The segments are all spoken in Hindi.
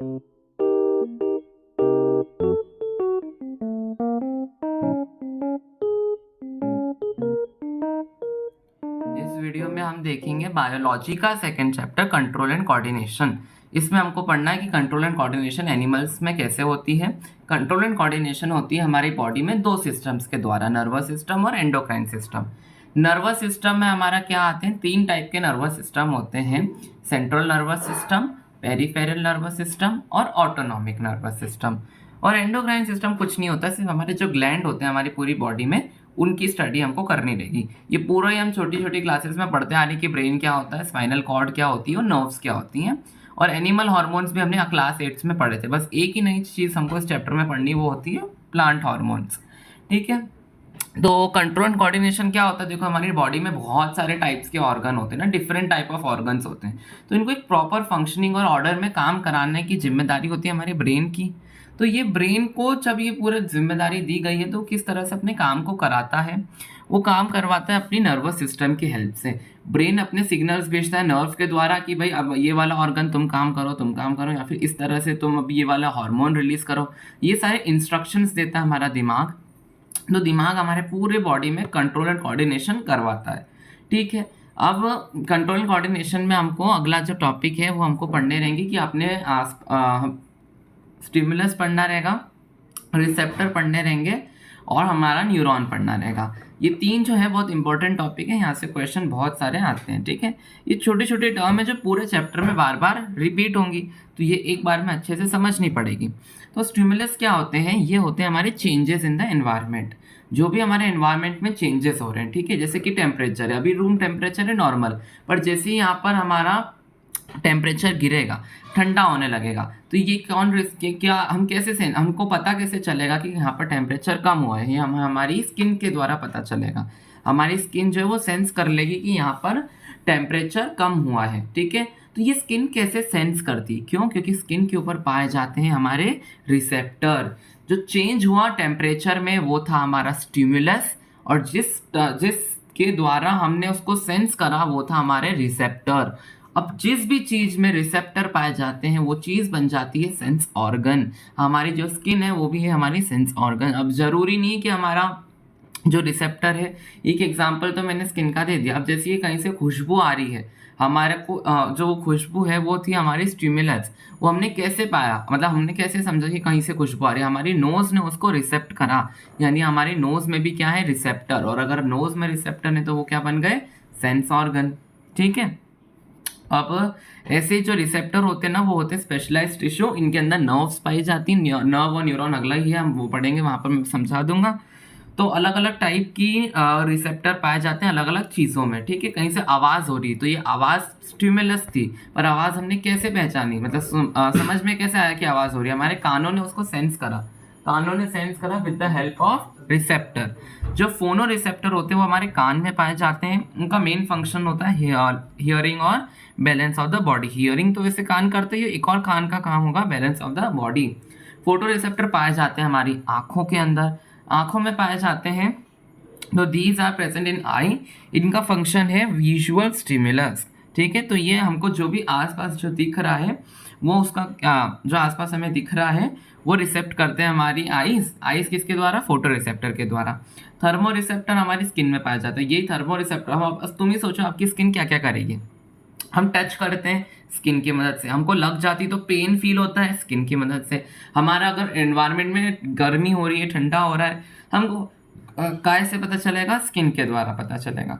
इस वीडियो में हम देखेंगे बायोलॉजी का second chapter control and coordination. इसमें हमको पढ़ना है कि कंट्रोल एंड कोऑर्डिनेशन एनिमल्स में कैसे होती है। कंट्रोल एंड कोऑर्डिनेशन होती है हमारी बॉडी में दो सिस्टम्स के द्वारा, नर्वस सिस्टम और एंडोक्राइन सिस्टम। नर्वस सिस्टम में हमारा क्या आते हैं, तीन टाइप के नर्वस सिस्टम होते हैं, central nervous system, peripheral nervous system और ऑटोनॉमिक नर्वस सिस्टम। और एंडोक्राइन सिस्टम कुछ नहीं होता, सिर्फ हमारे जो ग्लैंड होते हैं हमारी पूरी बॉडी में, उनकी स्टडी हमको करनी रहेगी। ये पूरा ही हम छोटी छोटी क्लासेस में पढ़ते आ रहे कि ब्रेन क्या होता है, स्पाइनल कॉर्ड क्या होती है और नर्व्स क्या होती हैं, और एनिमल हार्मोन्स भी हमने क्लास 8 में पढ़े थे। बस एक ही नई चीज़ हमको इस चैप्टर में पढ़नी, वो होती है प्लांट हार्मोन्स। ठीक है, तो कंट्रोल एंड कोऑर्डिनेशन क्या होता है, देखो हमारी बॉडी में बहुत सारे टाइप्स के ऑर्गन होते हैं ना, डिफरेंट टाइप ऑफ ऑर्गन्स होते हैं, तो इनको एक प्रॉपर फंक्शनिंग और ऑर्डर में काम कराने की जिम्मेदारी होती है हमारे ब्रेन की। तो ये ब्रेन को जब ये पूरी जिम्मेदारी दी गई है तो किस तरह से अपने काम को कराता है, वो काम करवाता है अपनी नर्वस सिस्टम की हेल्प से। ब्रेन अपने सिग्नल्स भेजता है नर्व के द्वारा कि भाई अब ये वाला ऑर्गन तुम काम करो, या फिर इस तरह से तुम अब ये वाला हार्मोन रिलीज करो, ये सारे इंस्ट्रक्शंस देता है हमारा दिमाग। तो दिमाग हमारे पूरे बॉडी में कंट्रोल एंड कोऑर्डिनेशन करवाता है। ठीक है, अब कंट्रोल एंड कोऑर्डिनेशन में हमको अगला जो टॉपिक है वो हमको पढ़ने रहेंगे कि आपने स्टिमुलस पढ़ना रहेगा, रिसेप्टर पढ़ने रहेंगे और हमारा न्यूरॉन पढ़ना रहेगा। ये तीन जो है बहुत इंपॉर्टेंट टॉपिक है, यहाँ से क्वेश्चन बहुत सारे आते हैं। ठीक है, ये छोटे छोटे टर्म है जो पूरे चैप्टर में बार बार रिपीट होंगी, तो ये एक बार में अच्छे से समझनी पड़ेगी। तो स्टिमुलस क्या होते हैं, ये होते हैं हमारे चेंजेस इन द एनवायरनमेंट, जो भी हमारे एनवायरनमेंट में चेंजेस हो रहे हैं। ठीक है, जैसे कि टेम्परेचर है, अभी रूम टेम्परेचर है नॉर्मल, पर जैसे ही यहाँ पर हमारा टेम्परेचर गिरेगा, ठंडा होने लगेगा, तो ये कौन रिस्क है, क्या हम कैसे हमको पता कैसे चलेगा कि यहाँ पर टेम्परेचर कम हुआ है, ये हमारी स्किन के द्वारा पता चलेगा। हमारी स्किन जो है वो सेंस कर लेगी कि यहाँ पर टेम्परेचर कम हुआ है। ठीक है, तो ये स्किन कैसे सेंस करती, क्यों, क्योंकि स्किन के ऊपर पाए जाते हैं हमारे रिसेप्टर। जो चेंज हुआ टेम्परेचर में वो था हमारा स्टिमुलस, और जिसके द्वारा हमने उसको सेंस करा वो था हमारे रिसेप्टर। अब जिस भी चीज में रिसेप्टर पाए जाते हैं वो चीज बन जाती है सेंस ऑर्गन। हमारी जो स्किन है वो भी है हमारी सेंस ऑर्गन। अब जरूरी नहीं कि हमारा जो रिसेप्टर है, एक एग्जांपल तो मैंने स्किन का दे दिया। अब जैसे ये कहीं से खुशबू आ रही है, हमारे को जो खुशबू है वो थी हमारी स्टिमुलस। वो हमने कैसे पाया, मतलब हमने कैसे समझा कि कहीं से खुशबू आ रही है, हमारी नोज ने उसको रिसेप्ट करा, यानी हमारी नोज में भी क्या है, रिसेप्टर। और अगर नोज में रिसेप्टर है तो वो क्या बन गए, सेंस ऑर्गन। ठीक है, अब ऐसे जो रिसेप्टर होते हैं ना, वो होते हैं स्पेशलाइज्ड टिश्यू, इनके अंदर नर्व्स पाई जाती हैं। नर्व और न्यूरॉन अगला ही है, हम वो पढ़ेंगे, वहां पर मैं समझा दूंगा। तो अलग अलग टाइप की रिसेप्टर पाए जाते हैं अलग अलग चीज़ों में। ठीक है, कहीं से आवाज़ हो रही, तो ये आवाज़ स्टिमुलस थी, पर आवाज़ हमने कैसे पहचानी, मतलब समझ में कैसे आया कि आवाज़ हो रही है, हमारे कानों ने उसको सेंस करा, कानों ने सेंस करा with the help of receptor. जो फोनो रिसेप्टर होते हैं वो हमारे कान में पाए जाते हैं, उनका मेन फंक्शन होता है हियरिंग और balance of the body. Hearing तो वैसे कान करते ही, एक और कान का काम होगा balance of the body. Photo receptor पाए जाते हैं हमारी आंखों के अंदर, आंखों में पाए जाते हैं। तो दीज आर प्रेजेंट इन आई, इनका फंक्शन है विजुअल स्टिमुलस। ठीक है, तो ये हमको जो भी आसपास जो दिख रहा है वो उसका जो आसपास हमें दिख रहा है वो रिसेप्ट करते हैं हमारी आईज किसके द्वारा, फोटो रिसेप्टर के द्वारा। थर्मो रिसेप्टर हमारी स्किन में पाया जाता है, यही थर्मो रिसेप्टर। हम तुम ही सोचो आपकी स्किन क्या क्या करेगी, हम टच करते हैं स्किन की मदद से, हमको लग जाती तो पेन फील होता है स्किन की मदद से। हमारा अगर एनवायरनमेंट में गर्मी हो रही है, ठंडा हो रहा है, हमको काय से पता चलेगा, स्किन के द्वारा पता चलेगा।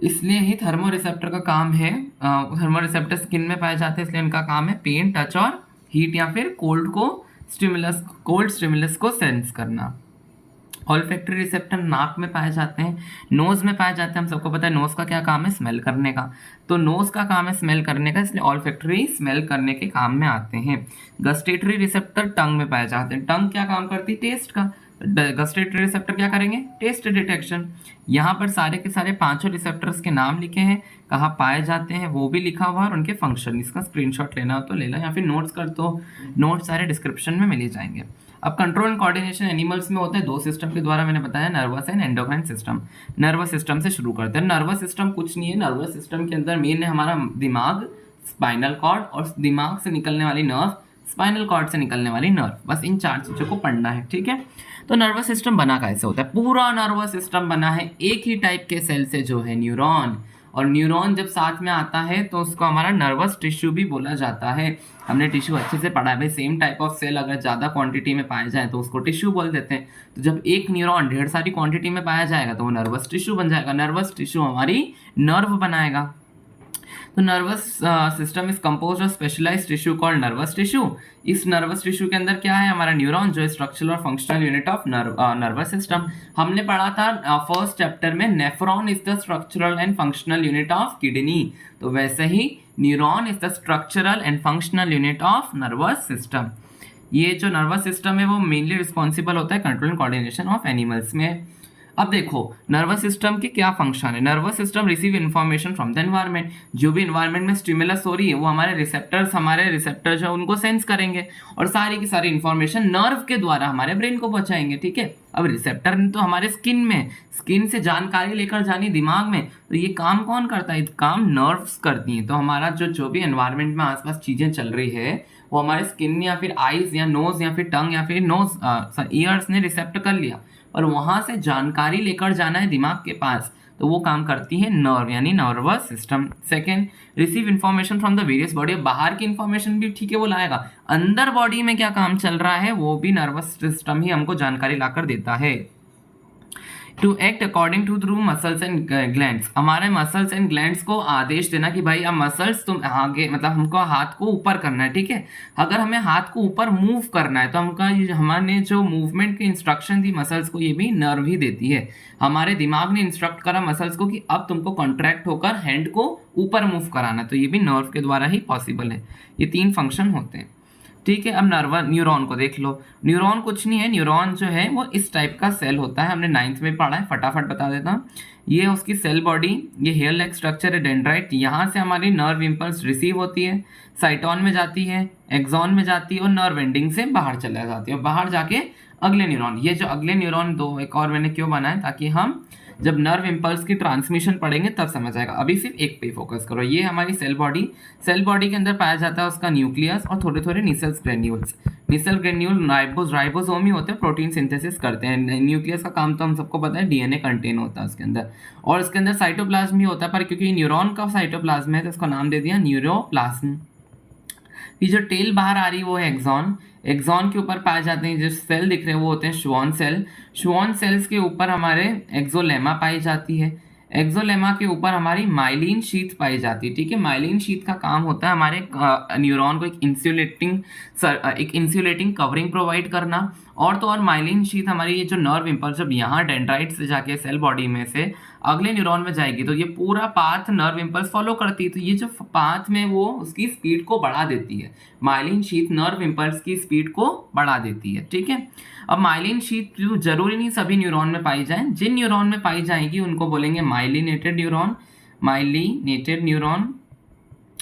इसलिए ही थर्मो रिसेप्टर का काम है, थर्मो रिसेप्टर स्किन में पाए जाते हैं, इसलिए इनका काम है पेन, टच और हीट या फिर कोल्ड स्टिमुलस को सेंस करना। ऑल्फैक्टरी रिसेप्टर नाक में पाए जाते हैं, नोज में पाए जाते हैं। हम सबको पता है नोज का क्या काम है, स्मेल करने का, तो नोज का काम है स्मेल करने का, इसलिए ऑल्फैक्टरी स्मेल करने के काम में आते हैं। गस्टेटरी रिसेप्टर टंग में पाए जाते हैं, टंग क्या काम करती है, टेस्ट का। गस्टेटरी रिसेप्टर क्या करेंगे, टेस्ट डिटेक्शन। यहाँ पर सारे के सारे पांचों रिसेप्टर्स के नाम लिखे हैं, कहाँ पाए जाते हैं वो भी लिखा हुआ है, और उनके फंक्शन। इसका स्क्रीनशॉट लेना हो तो ले लो, या फिर नोट्स कर दो, नोट्स सारे डिस्क्रिप्शन में मिल ही जाएंगे। अब कंट्रोल एंड कोऑर्डिनेशन एनिमल्स में होता है दो सिस्टम के द्वारा, मैंने बताया, nervous and endocrine system. Nervous system से शुरू करते हैं। नर्वस सिस्टम कुछ नहीं है, नर्वस सिस्टम के अंदर मेन है हमारा दिमाग, स्पाइनल कॉर्ड, और दिमाग से निकलने वाली नर्व स्पाइनल कॉर्ड से निकलने वाली नर्व, बस इन 4 चीज़ों को पढ़ना है, ठीक है। तो नर्वस सिस्टम बना कैसे होता है? पूरा नर्वस सिस्टम बना है एक ही टाइप के सेल से, जो है न्यूरॉन। और न्यूरॉन जब साथ में आता है तो उसको हमारा नर्वस टिश्यू भी बोला जाता है। हमने टिश्यू अच्छे से पढ़ा है भाई, सेम टाइप ऑफ सेल अगर ज़्यादा क्वांटिटी में पाए जाए तो उसको टिश्यू बोल देते हैं। तो जब एक न्यूरॉन ढेर सारी क्वांटिटी में पाया जाएगा तो वो नर्वस टिश्यू बन जाएगा। नर्वस टिश्यू हमारी नर्व बनाएगा। तो nervous system is compose of specialised tissue called nervous tissue. इस नर्वस टिश्यू के अंदर क्या है? हमारा न्यूरॉन, जो है स्ट्रक्चरल और functional unit of nervous system. हमने पढ़ा था फर्स्ट चैप्टर में, nephron is the structural and functional unit of kidney. तो वैसे ही neuron is the structural and functional unit of nervous system. ये जो नर्वस सिस्टम है वो मेनली रिस्पॉन्सिबल होता है control and coordination of animals में। अब देखो नर्वस सिस्टम के क्या फंक्शन है। Nervous system receive information from the environment. जो भी एनवायरनमेंट में स्टिमुलस हो रही है वो हमारे रिसेप्टर जो उनको सेंस करेंगे और सारी की सारी इन्फॉर्मेशन नर्व के द्वारा हमारे ब्रेन को पहुंचाएंगे, ठीक है। अब रिसेप्टर तो हमारे स्किन से जानकारी लेकर जानी दिमाग में, तो ये काम कौन करता है? काम नर्व्स करती हैं। तो हमारा जो भी एनवायरनमेंट में आसपास चीजें चल रही है वो हमारे स्किन या फिर आईज या नोज या फिर टंग या फिर ईयर्स ने रिसेप्ट कर लिया और वहां से जानकारी लेकर जाना है दिमाग के पास, तो वो काम करती है नर्व, यानी nervous system. Second, receive information from the various body. बाहर की इन्फॉर्मेशन भी ठीक है वो लाएगा, अंदर बॉडी में क्या काम चल रहा है वो भी नर्वस सिस्टम ही हमको जानकारी लाकर देता है। To act according to through muscles and glands. हमारे मसल्स एंड ग्लैंड्स को आदेश देना कि भाई अब मसल्स तुम आगे, मतलब हमको हाथ को ऊपर करना है, ठीक है। अगर हमें हाथ को ऊपर मूव करना है तो हमारे जो मूवमेंट की इंस्ट्रक्शन दी मसल्स को, ये भी नर्व ही देती है। हमारे दिमाग ने इंस्ट्रक्ट करा मसल्स को कि अब तुमको कॉन्ट्रैक्ट होकर हैंड को ऊपर मूव कराना, तो ये भी नर्व के द्वारा ही पॉसिबल है। ये 3 फंक्शन होते हैं, ठीक है। अब न्यूरॉन को देख लो। न्यूरॉन कुछ नहीं है, न्यूरॉन जो है वो इस टाइप का सेल होता है, हमने 9th में पढ़ा है, फटाफट बता देता हूँ। ये उसकी सेल बॉडी, ये हेयर लाइक स्ट्रक्चर है डेंड्राइट। यहाँ से हमारी नर्व इम्पल्स रिसीव होती है, साइटॉन में जाती है, एक्सॉन में जाती है और नर्व एंडिंग से बाहर चला जाती है और बाहर जाके अगले न्यूरॉन। ये जो अगले न्यूरॉन एक और मैंने क्यों बनाया, ताकि हम जब नर्व इम्पल्स की ट्रांसमिशन पढ़ेंगे तब समझ आएगा। अभी सिर्फ एक पे फोकस करो। ये हमारी सेल बॉडी के अंदर पाया जाता है उसका न्यूक्लियस और थोड़े थोड़े निसेल्स ग्रेन्यूल्स। निसेल ग्रेन्यूल राइबोसोम ही होते हैं, प्रोटीन सिंथेसिस करते हैं। न्यूक्लियस का काम तो हम सबको पता है, डीएनए कंटेन होता है उसके अंदर, और इसके अंदर साइटोप्लाज्म भी होता है, पर क्योंकि न्यूरॉन का साइटोप्लाज्म है तो इसका नाम दे दिया न्यूरोप्लाज्म। ये जो टेल बाहर आ रही है वो है एक्सॉन। एक्सॉन के ऊपर पाए जाते हैं जो सेल दिख रहे हैं वो होते हैं श्वॉन सेल। श्वॉन सेल्स के ऊपर हमारे एक्सोलेमा पाई जाती है। एक्सोलेमा के ऊपर हमारी माइलिन शीथ पाई जाती है, ठीक है। माइलिन शीथ का काम होता है हमारे न्यूरॉन को एक इंसुलेटिंग कवरिंग प्रोवाइड करना। और तो और माइलिन शीथ हमारी ये जो नर्व इम्पल्स जब यहाँ डेंड्राइट से जाके सेल बॉडी में से अगले न्यूरॉन में जाएगी तो ये पूरा पाथ नर्व इम्पल्स फॉलो करती है, तो ये जो पाथ में वो उसकी स्पीड को बढ़ा देती है। माइलिन शीथ नर्व इम्पल्स की स्पीड को बढ़ा देती है, ठीक है। अब माइलिन शीथ जरूरी नहीं सभी न्यूरॉन में पाई जाए, जिन न्यूरॉन में पाई जाएगी उनको बोलेंगे माइलिनेटेड न्यूरॉन,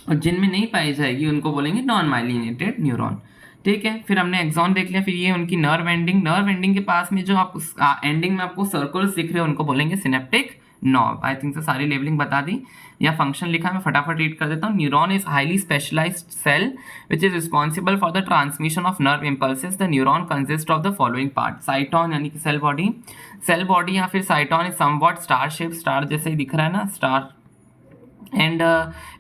और जिनमें नहीं पाई जाएगी उनको बोलेंगे नॉन माइलिनेटेड न्यूरॉन, ठीक है। फिर हमने एक्सॉन देख लिया, फिर ये उनकी नर्व एंडिंग के पास में जो आप एंडिंग में आपको सर्कल्स दिख रहे हैं उनको बोलेंगे सिनेप्टिक नॉब। आई थिंक से सारी लेबलिंग बता दी या फंक्शन लिखा, मैं फटाफट रीड कर देता हूँ। Neuron is highly specialised cell which is responsible for the transmission of nerve impulses. The neuron consist of the following part. Cyton यानी कि सेल बॉडी या फिर cyton is somewhat star shape, star जैसे ही दिख रहा है ना, star. And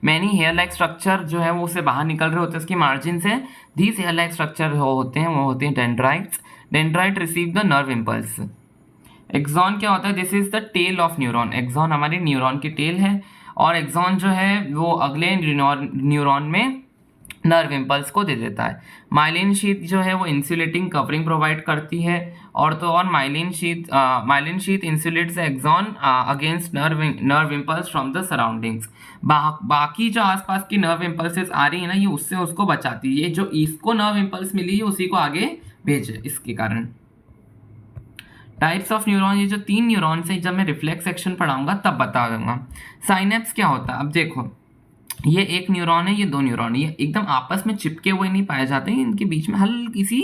many hair like structure जो है वो उससे बाहर निकल रहे होते हैं उसकी मार्जिन से। दीज हेयर लाइक स्ट्रक्चर होते हैं dendrites. Dendrite receive the nerve impulse. Axon क्या होता है? This is the tail of neuron. Axon हमारी न्यूरॉन की टेल है और एक्सॉन जो है वो अगले न्यूरॉन में नर्व इम्पल्स को दे देता है। माइलिन शीथ जो है वो इंसुलेटिंग कवरिंग प्रोवाइड करती है, और तो और myelin sheath insulates axon against nerve impulse from the surroundings. बाकी जो आसपास की नर्व इम्पल्सेस आ रही है ना, ये उससे उसको बचाती है। ये जो इसको नर्व इम्पल्स मिली है उसी को आगे भेजे, इसके कारण। टाइप्स ऑफ न्यूरॉन, ये जो 3 न्यूरॉन से जब मैं रिफ्लेक्स सेक्शन पढ़ाऊंगा तब बता दूंगा। साइनेप्स क्या होता है? अब देखो ये एक न्यूरॉन है, ये 2 न्यूरॉन, ये एकदम आपस में चिपके हुए नहीं पाए जाते हैं, इनके बीच में हल्की सी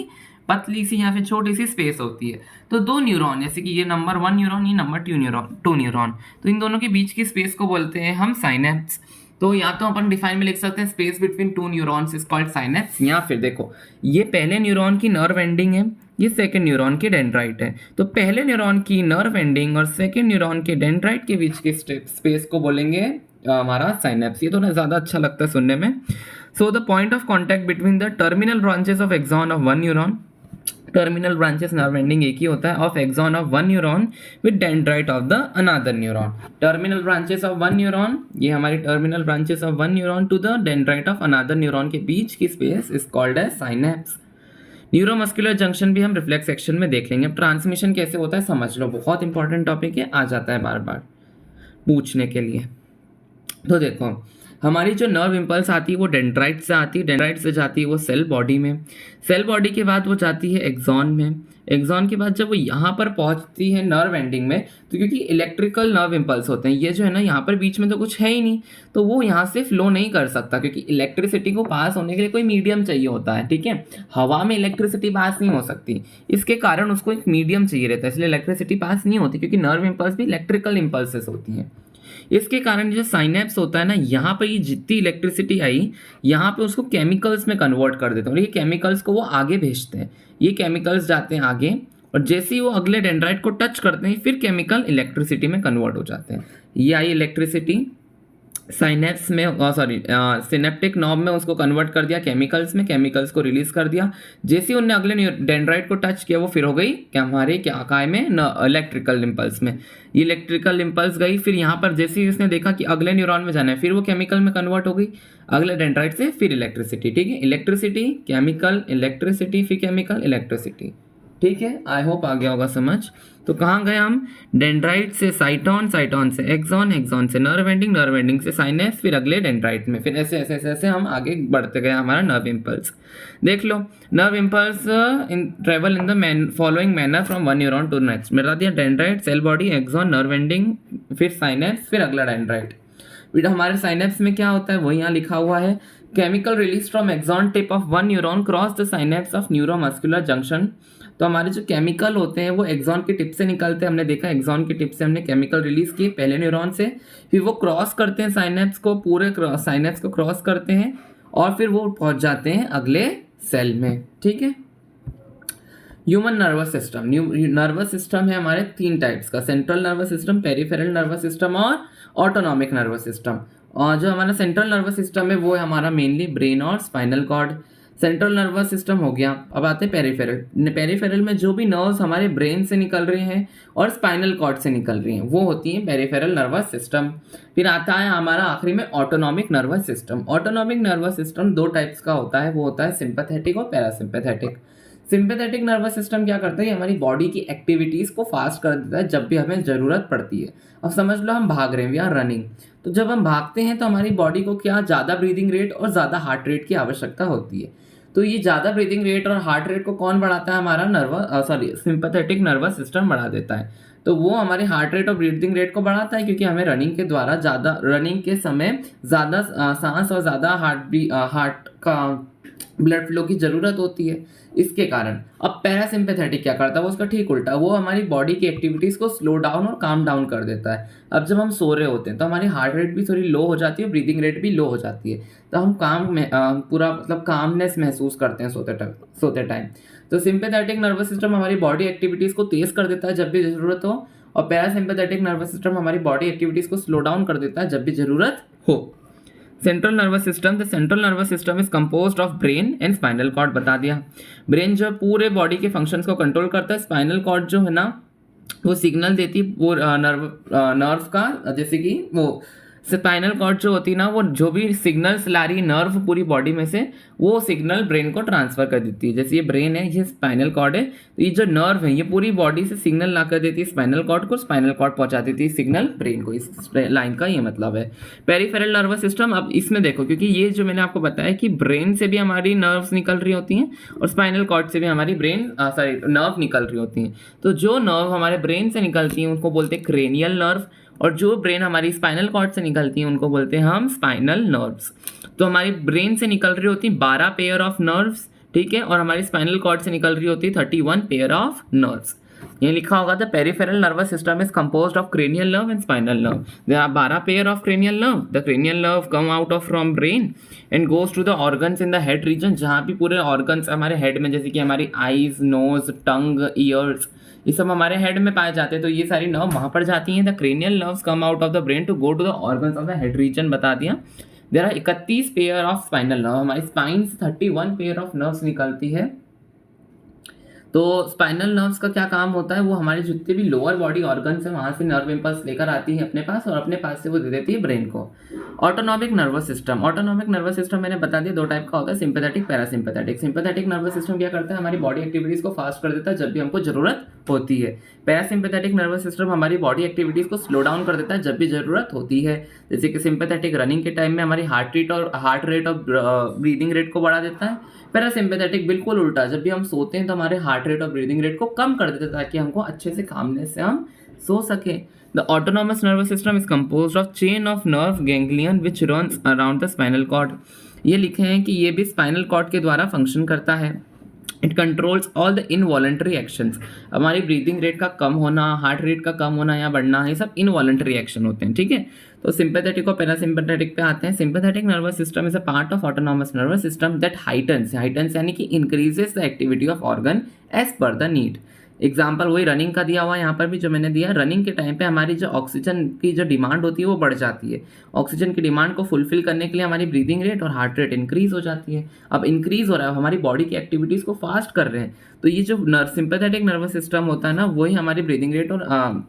पतली सी या फिर छोटी सी स्पेस होती है। तो 2 न्यूरॉन, जैसे कि ये नंबर 1 न्यूरॉन, ये नंबर 2 न्यूरॉन, तो इन दोनों के बीच की स्पेस को बोलते हैं हम साइनेप्स। तो या तो अपन डिफाइन में लिख सकते हैं space between two neurons is called synapse, या फिर देखो ये पहले न्यूरॉन की नर्व एंडिंग है, ये सेकंड न्यूरॉन की डेंड्राइट है, तो पहले न्यूरॉन की नर्व एंडिंग और सेकंड न्यूरॉन के डेंड्राइट के बीच के स्पेस को बोलेंगे हमारा साइनेप्स। ये थोड़ा ज़्यादा अच्छा लगता है सुनने में। So the point of contact between the terminal branches of axon of one neuron, terminal branches nerve ending एक ही होता है, of axon of one neuron with dendrite of the another neuron. Terminal branches of one neuron, ये हमारी terminal branches of one neuron to the dendrite of another neuron के बीच की space is called as synapse. Neuromuscular junction भी हम रिफ्लेक्स सेक्शन में देख लेंगे। अब ट्रांसमिशन कैसे होता है समझ लो, बहुत इंपॉर्टेंट टॉपिक है, आ जाता है बार बार पूछने के लिए। तो देखो हमारी जो नर्व इम्पल्स आती है वो डेंड्राइट से आती है, डेंड्राइट से जाती है वो सेल बॉडी में, सेल बॉडी के बाद वो जाती है एक्सॉन में, एक्सॉन के बाद जब वो यहाँ पर पहुँचती है नर्व एंडिंग में, तो क्योंकि इलेक्ट्रिकल नर्व इम्पल्स होते हैं ये जो है ना, यहाँ पर बीच में तो कुछ है ही नहीं, तो वो यहाँ से फ्लो नहीं कर सकता, क्योंकि इलेक्ट्रिसिटी को पास होने के लिए कोई मीडियम चाहिए होता है, ठीक है। हवा में इलेक्ट्रिसिटी पास नहीं हो सकती, इसके कारण उसको एक मीडियम चाहिए रहता है, इसलिए इलेक्ट्रिसिटी पास नहीं होती, क्योंकि नर्व इम्पल्स भी इलेक्ट्रिकल इम्पल्सेस होती हैं। इसके कारण जो साइनेप्स होता है ना, यहाँ पर ये जितनी इलेक्ट्रिसिटी आई यहाँ पे उसको केमिकल्स में कन्वर्ट कर देते हैं, और ये केमिकल्स को वो आगे भेजते हैं, ये केमिकल्स जाते हैं आगे, और जैसे ही वो अगले डेंड्राइट को टच करते हैं फिर केमिकल इलेक्ट्रिसिटी में कन्वर्ट हो जाते हैं। ये आई इलेक्ट्रिसिटी साइनेप्स में, सिनेप्टिक नॉब में उसको कन्वर्ट कर दिया केमिकल्स में, केमिकल्स को रिलीज कर दिया, जैसे ही उनने अगले डेंड्राइट को टच किया वो फिर हो गई क्या हमारे क्या काय में इलेक्ट्रिकल इम्पल्स में, ये इलेक्ट्रिकल इम्पल्स गई, फिर यहाँ पर जैसे ही उसने देखा कि अगले न्यूरॉन में जाना है फिर वो केमिकल में कन्वर्ट हो गई, अगले डेंड्राइट से फिर इलेक्ट्रिसिटी, ठीक है, इलेक्ट्रिसिटी केमिकल इलेक्ट्रिसिटी फिर केमिकल इलेक्ट्रिसिटी, ठीक है। आई होप आ गया होगा समझ। तो कहाँ गए हम, डेंड्राइट से साइटोन, साइटोन से एक्सॉन, एक्सॉन से नर्व एंडिंग, नर्व एंडिंग से साइनेप्स, फिर अगले डेंड्राइट में, फिर ऐसे ऐसे ऐसे ऐसे हम आगे बढ़ते गए हमारा नर्व इम्पल्स। देख लो nerve impulse in travel in the following manner from one neuron to next, मेरा दिया dendrite, cell body, axon, nerve ending, फिर साइनेप्स, फिर अगला डेंड्राइट। फिर हमारे साइनेप्स में क्या होता है वो यहाँ लिखा हुआ है, chemical release from axon tip of one neuron cross the synapse of neuromuscular junction. तो हमारे जो केमिकल होते हैं वो एक्सॉन की टिप से निकलते हैं, हमने देखा एक्सॉन की टिप से हमने केमिकल रिलीज किए पहले न्यूरॉन से, फिर वो क्रॉस करते हैं साइनेप्स को, पूरे साइनेप्स को क्रॉस करते हैं और फिर वो पहुंच जाते हैं अगले सेल में, ठीक है। Human nervous system, nervous system है हमारे तीन टाइप्स का, central nervous system, peripheral nervous system और ऑटोनॉमिक नर्वस सिस्टम। और जो हमारा सेंट्रल नर्वस सिस्टम है वो है हमारा मेनली ब्रेन और spinal cord. Central nervous system हो गया, अब आते हैं पेरिफेरल। पेरिफेरल में जो भी नर्व्स हमारे ब्रेन से निकल रहे हैं और स्पाइनल कॉर्ड से निकल रही हैं वो होती हैं पेरिफेरल नर्वस सिस्टम। फिर आता है हमारा आखिरी में autonomic nervous system. Autonomic nervous system दो टाइप्स का होता है, वो होता है सिंपैथेटिक और पैरासिम्पैथेटिक। सिंपैथेटिक नर्वस सिस्टम क्या करता है, हमारी बॉडी की एक्टिविटीज़ को फास्ट कर देता है जब भी हमें ज़रूरत पड़ती है। अब समझ लो हम भाग रहे हैं, वी आर रनिंग, तो जब हम भागते हैं तो हमारी बॉडी को क्या ज़्यादा ब्रीदिंग रेट और ज़्यादा हार्ट रेट की आवश्यकता होती है। तो ये ज़्यादा ब्रीदिंग रेट और हार्ट रेट को कौन बढ़ाता है, हमारा सिंपैथेटिक नर्वस सिस्टम बढ़ा देता है। तो वो हमारे हार्ट रेट और ब्रीदिंग रेट को बढ़ाता है, क्योंकि हमें रनिंग के समय ज़्यादा सांस और ज़्यादा हार्ट का ब्लड फ्लो की ज़रूरत होती है, इसके कारण। अब पैरासिम्पैथेटिक क्या करता है, वो उसका ठीक उल्टा, वो हमारी बॉडी की एक्टिविटीज़ को स्लो डाउन और काम डाउन कर देता है। अब जब हम सो रहे होते हैं तो हमारी हार्ट रेट भी थोड़ी लो हो जाती है, ब्रीदिंग रेट भी लो हो जाती है, तो हम पूरा मतलब कामनेस महसूस करते हैं सोते टाइम। तो सिंपैथेटिक नर्वस सिस्टम हमारी बॉडी एक्टिविटीज़ को तेज़ कर देता है जब भी ज़रूरत हो, और पैरासिम्पैथेटिक नर्वस सिस्टम हमारी बॉडी एक्टिविटीज़ को स्लो डाउन कर देता है जब भी ज़रूरत हो। Central nervous system, the central nervous system is composed of brain and spinal cord, बता दिया। ब्रेन जो पूरे बॉडी के फंक्शंस को कंट्रोल करता है, स्पाइनल कॉर्ड जो है ना वो सिग्नल देती वो नर्व का, जैसे कि वो स्पाइनल कॉर्ड जो होती है ना वो जो भी सिग्नल्स ला रही नर्व पूरी बॉडी में से वो सिग्नल ब्रेन को ट्रांसफर कर देती है। जैसे ये ब्रेन है, ये स्पाइनल कॉर्ड है, तो ये जो नर्व है ये पूरी बॉडी से सिग्नल ला कर देती है स्पाइनल कॉर्ड को, स्पाइनल कॉर्ड पहुंचा देती है सिग्नल ब्रेन को। इस लाइन का ये मतलब है। पेरिफेरल नर्वस सिस्टम, अब इसमें देखो क्योंकि ये जो मैंने आपको बताया कि ब्रेन से भी हमारी नर्व्स निकल रही होती हैं और स्पाइनल कॉर्ड से भी हमारी नर्व निकल रही होती हैं। तो जो नर्व हमारे ब्रेन से निकलती हैं उनको बोलते हैं क्रेनियल नर्व, और जो ब्रेन हमारी स्पाइनल कॉर्ड से निकलती है उनको बोलते हैं हम स्पाइनल नर्व्स। तो हमारी ब्रेन से निकल रही होती 12 पेयर ऑफ नर्व्स, ठीक है, और हमारी स्पाइनल कॉर्ड से निकल रही होती 31 पेयर ऑफ नर्व्स। ये लिखा होगा the peripheral nervous system is composed of cranial nerve and spinal nerve. There are 12 pair of cranial nerve. The cranial nerve come out of from brain and goes to the organs in the head region. जहाँ भी पूरे ऑर्गन्स हमारे हेड में, जैसे कि हमारी आईज, नोज, टंग, ईयर्स, ये सब हमारे हेड में पाए जाते हैं, तो ये सारी नर्व वहाँ पर जाती हैं। The cranial nerves come out of the brain to go to the organs of the head region, बता दिया। There are 31 pair of spinal nerve. हमारी स्पाइन से 31 पेयर ऑफ नर्व्स निकलती है। तो स्पाइनल नर्व्स का क्या काम होता है, वो हमारे जितने भी लोअर बॉडी ऑर्गन्स हैं वहाँ से नर्व इम्पल्स लेकर आती है अपने पास, और अपने पास से वो दे देती है ब्रेन को। Autonomic nervous system. Autonomic nervous system मैंने बता दिया 2 टाइप का होता है, sympathetic, parasympathetic. Sympathetic nervous system क्या करता है, हमारी बॉडी एक्टिविटीज़ को फास्ट कर देता है जब भी हमको ज़रूरत होती है। पैरासिम्पैथेटिक नर्वस सिस्टम हमारी बॉडी एक्टिविटीज़ को स्लो डाउन कर देता है जब भी ज़रूरत होती है। जैसे कि सिंपैथेटिक रनिंग के टाइम में हमारी हार्ट रेट और ब्रीदिंग रेट को बढ़ा देता है। पैरासिम्पैथेटिक बिल्कुल उल्टा, जब भी हम सोते हैं तो हमारे हार्ट रेट और ब्रीदिंग रेट को कम कर देते हैं ताकि हमको अच्छे से कामनेस से हम सो सकें। The autonomous nervous system is composed of chain of nerve ganglion which runs around the spinal cord. ये लिखे हैं कि ये भी स्पाइनल कॉर्ड के द्वारा फंक्शन करता है। It controls all the involuntary actions. हमारी ब्रीदिंग रेट का कम होना, हार्ट रेट का कम होना या बढ़ना, ये सब इनवॉलंटरी एक्शन होते हैं, ठीक है। तो सिंपैथेटिक और पैरासिम्पैथेटिक पे आते हैं। Sympathetic nervous system is a part of autonomous nervous system that heightens यानी कि increases the activity of organ as per the need. Example वही रनिंग का दिया हुआ है यहाँ पर भी जो मैंने दिया। रनिंग के टाइम पे हमारी जो ऑक्सीजन की जो डिमांड होती है वो बढ़ जाती है। ऑक्सीजन की डिमांड को फुलफिल करने के लिए हमारी ब्रीदिंग रेट और हार्ट रेट इंक्रीज हो जाती है। अब इंक्रीज हो रहा है, हमारी बॉडी की एक्टिविटीज़ को फास्ट कर रहे हैं, तो ये जो सिंपैथेटिक नर्वस सिस्टम होता है ना, वही हमारी ब्रीदिंग रेट और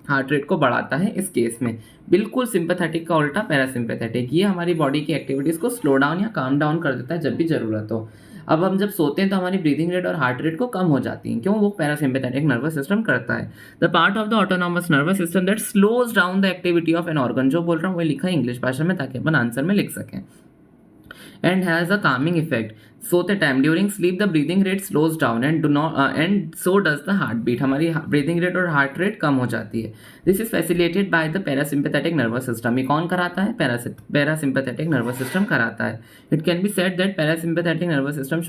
हार्ट रेट को बढ़ाता है इस केस में। बिल्कुल सिंपैथेटिक का उल्टा पैरासिम्पैथेटिक, ये हमारी बॉडी की एक्टिविटीज़ को स्लो डाउन या काम डाउन कर देता है जब भी ज़रूरत हो। अब हम जब सोते हैं तो हमारी ब्रीदिंग रेट और हार्ट रेट को कम हो जाती है, क्यों, वो पैरासिम्पैथेटिक नर्वस सिस्टम करता है। The part of the autonomous nervous system that slows down the activity of an organ. जो बोल रहा हूँ वो लिखा है इंग्लिश भाषा में ताकि अपन आंसर में लिख सकें। And has a calming effect. सोते time during sleep the breathing rate slows down and so does the heart beat. हमारी ब्रीदिंग रेट और हार्ट रेट कम हो जाती है। This is facilitated by the parasympathetic nervous system. ये कौन कराता है, पैरासिम्पैथेटिक नर्वस सिस्टम कराता है। It can be said that parasympathetic nervous system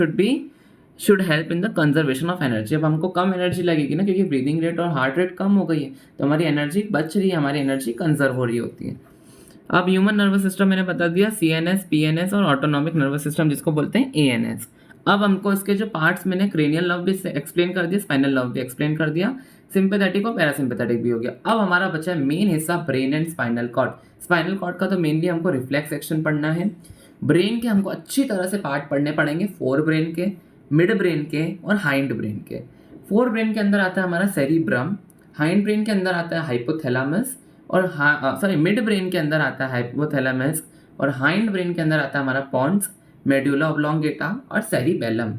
should help in the conservation of energy. अब हमको कम एनर्जी लगेगी ना, क्योंकि ब्रीदिंग रेट और हार्ट रेट कम हो गई है, तो हमारी एनर्जी बच रही है, हमारी एनर्जी कंजर्व हो रही होती है। अब ह्यूमन नर्वस सिस्टम मैंने बता दिया, CNS, PNS और ऑटोनॉमिक नर्वस सिस्टम जिसको बोलते हैं ANS। अब हमको इसके जो पार्ट्स मैंने क्रेनियल नर्व भी एक्सप्लेन कर दिया, स्पाइनल नर्व भी एक्सप्लेन कर दिया, सिंपैथेटिक और पैरासिम्पैथेटिक भी हो गया। अब हमारा बचा है मेन हिस्सा, brain and spinal cord. Spinal cord का तो मेनली हमको रिफ्लेक्स एक्शन पढ़ना है। ब्रेन के हमको अच्छी तरह से पार्ट पढ़ने पड़ेंगे, फोर ब्रेन के, मिड ब्रेन के और हाइंड ब्रेन के। फोर ब्रेन के अंदर आता है हमारा सेरिब्रम, हाइंड ब्रेन के अंदर आता है हाइपोथैलेमस, और मिड ब्रेन के अंदर आता है हाइपोथैलेमस, और हाइंड ब्रेन के अंदर आता है हमारा पॉन्स, मेडुला ऑब्लोंगेटा और सेरिबेलम।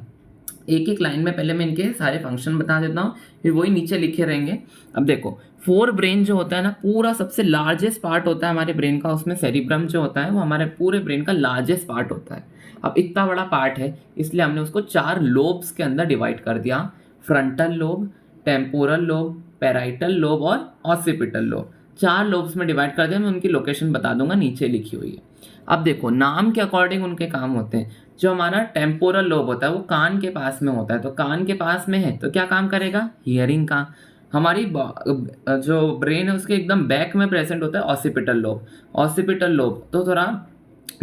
एक एक लाइन में पहले मैं इनके सारे फंक्शन बता देता हूँ, फिर वही नीचे लिखे रहेंगे। अब देखो, फोर ब्रेन जो होता है ना, पूरा सबसे लार्जेस्ट पार्ट होता है हमारे ब्रेन का, उसमें सेरिब्रम जो होता है वो हमारे पूरे ब्रेन का लार्जेस्ट पार्ट होता है। अब इतना बड़ा पार्ट है इसलिए हमने उसको 4 लोब्स के अंदर डिवाइड कर दिया, frontal lobe, temporal lobe, parietal lobe और ऑसिपिटल लोब। 4 लोब्स में डिवाइड कर दिया। मैं उनकी लोकेशन बता दूंगा, नीचे लिखी हुई है। अब देखो, नाम के अकॉर्डिंग उनके काम होते हैं। जो हमारा टेम्पोरल लोब होता है वो कान के पास में होता है, तो कान के पास में है तो क्या काम करेगा, हियरिंग का। हमारी जो ब्रेन है उसके एकदम बैक में प्रेजेंट होता है ऑसिपिटल लोब। ऑसिपिटल लोब तो थोड़ा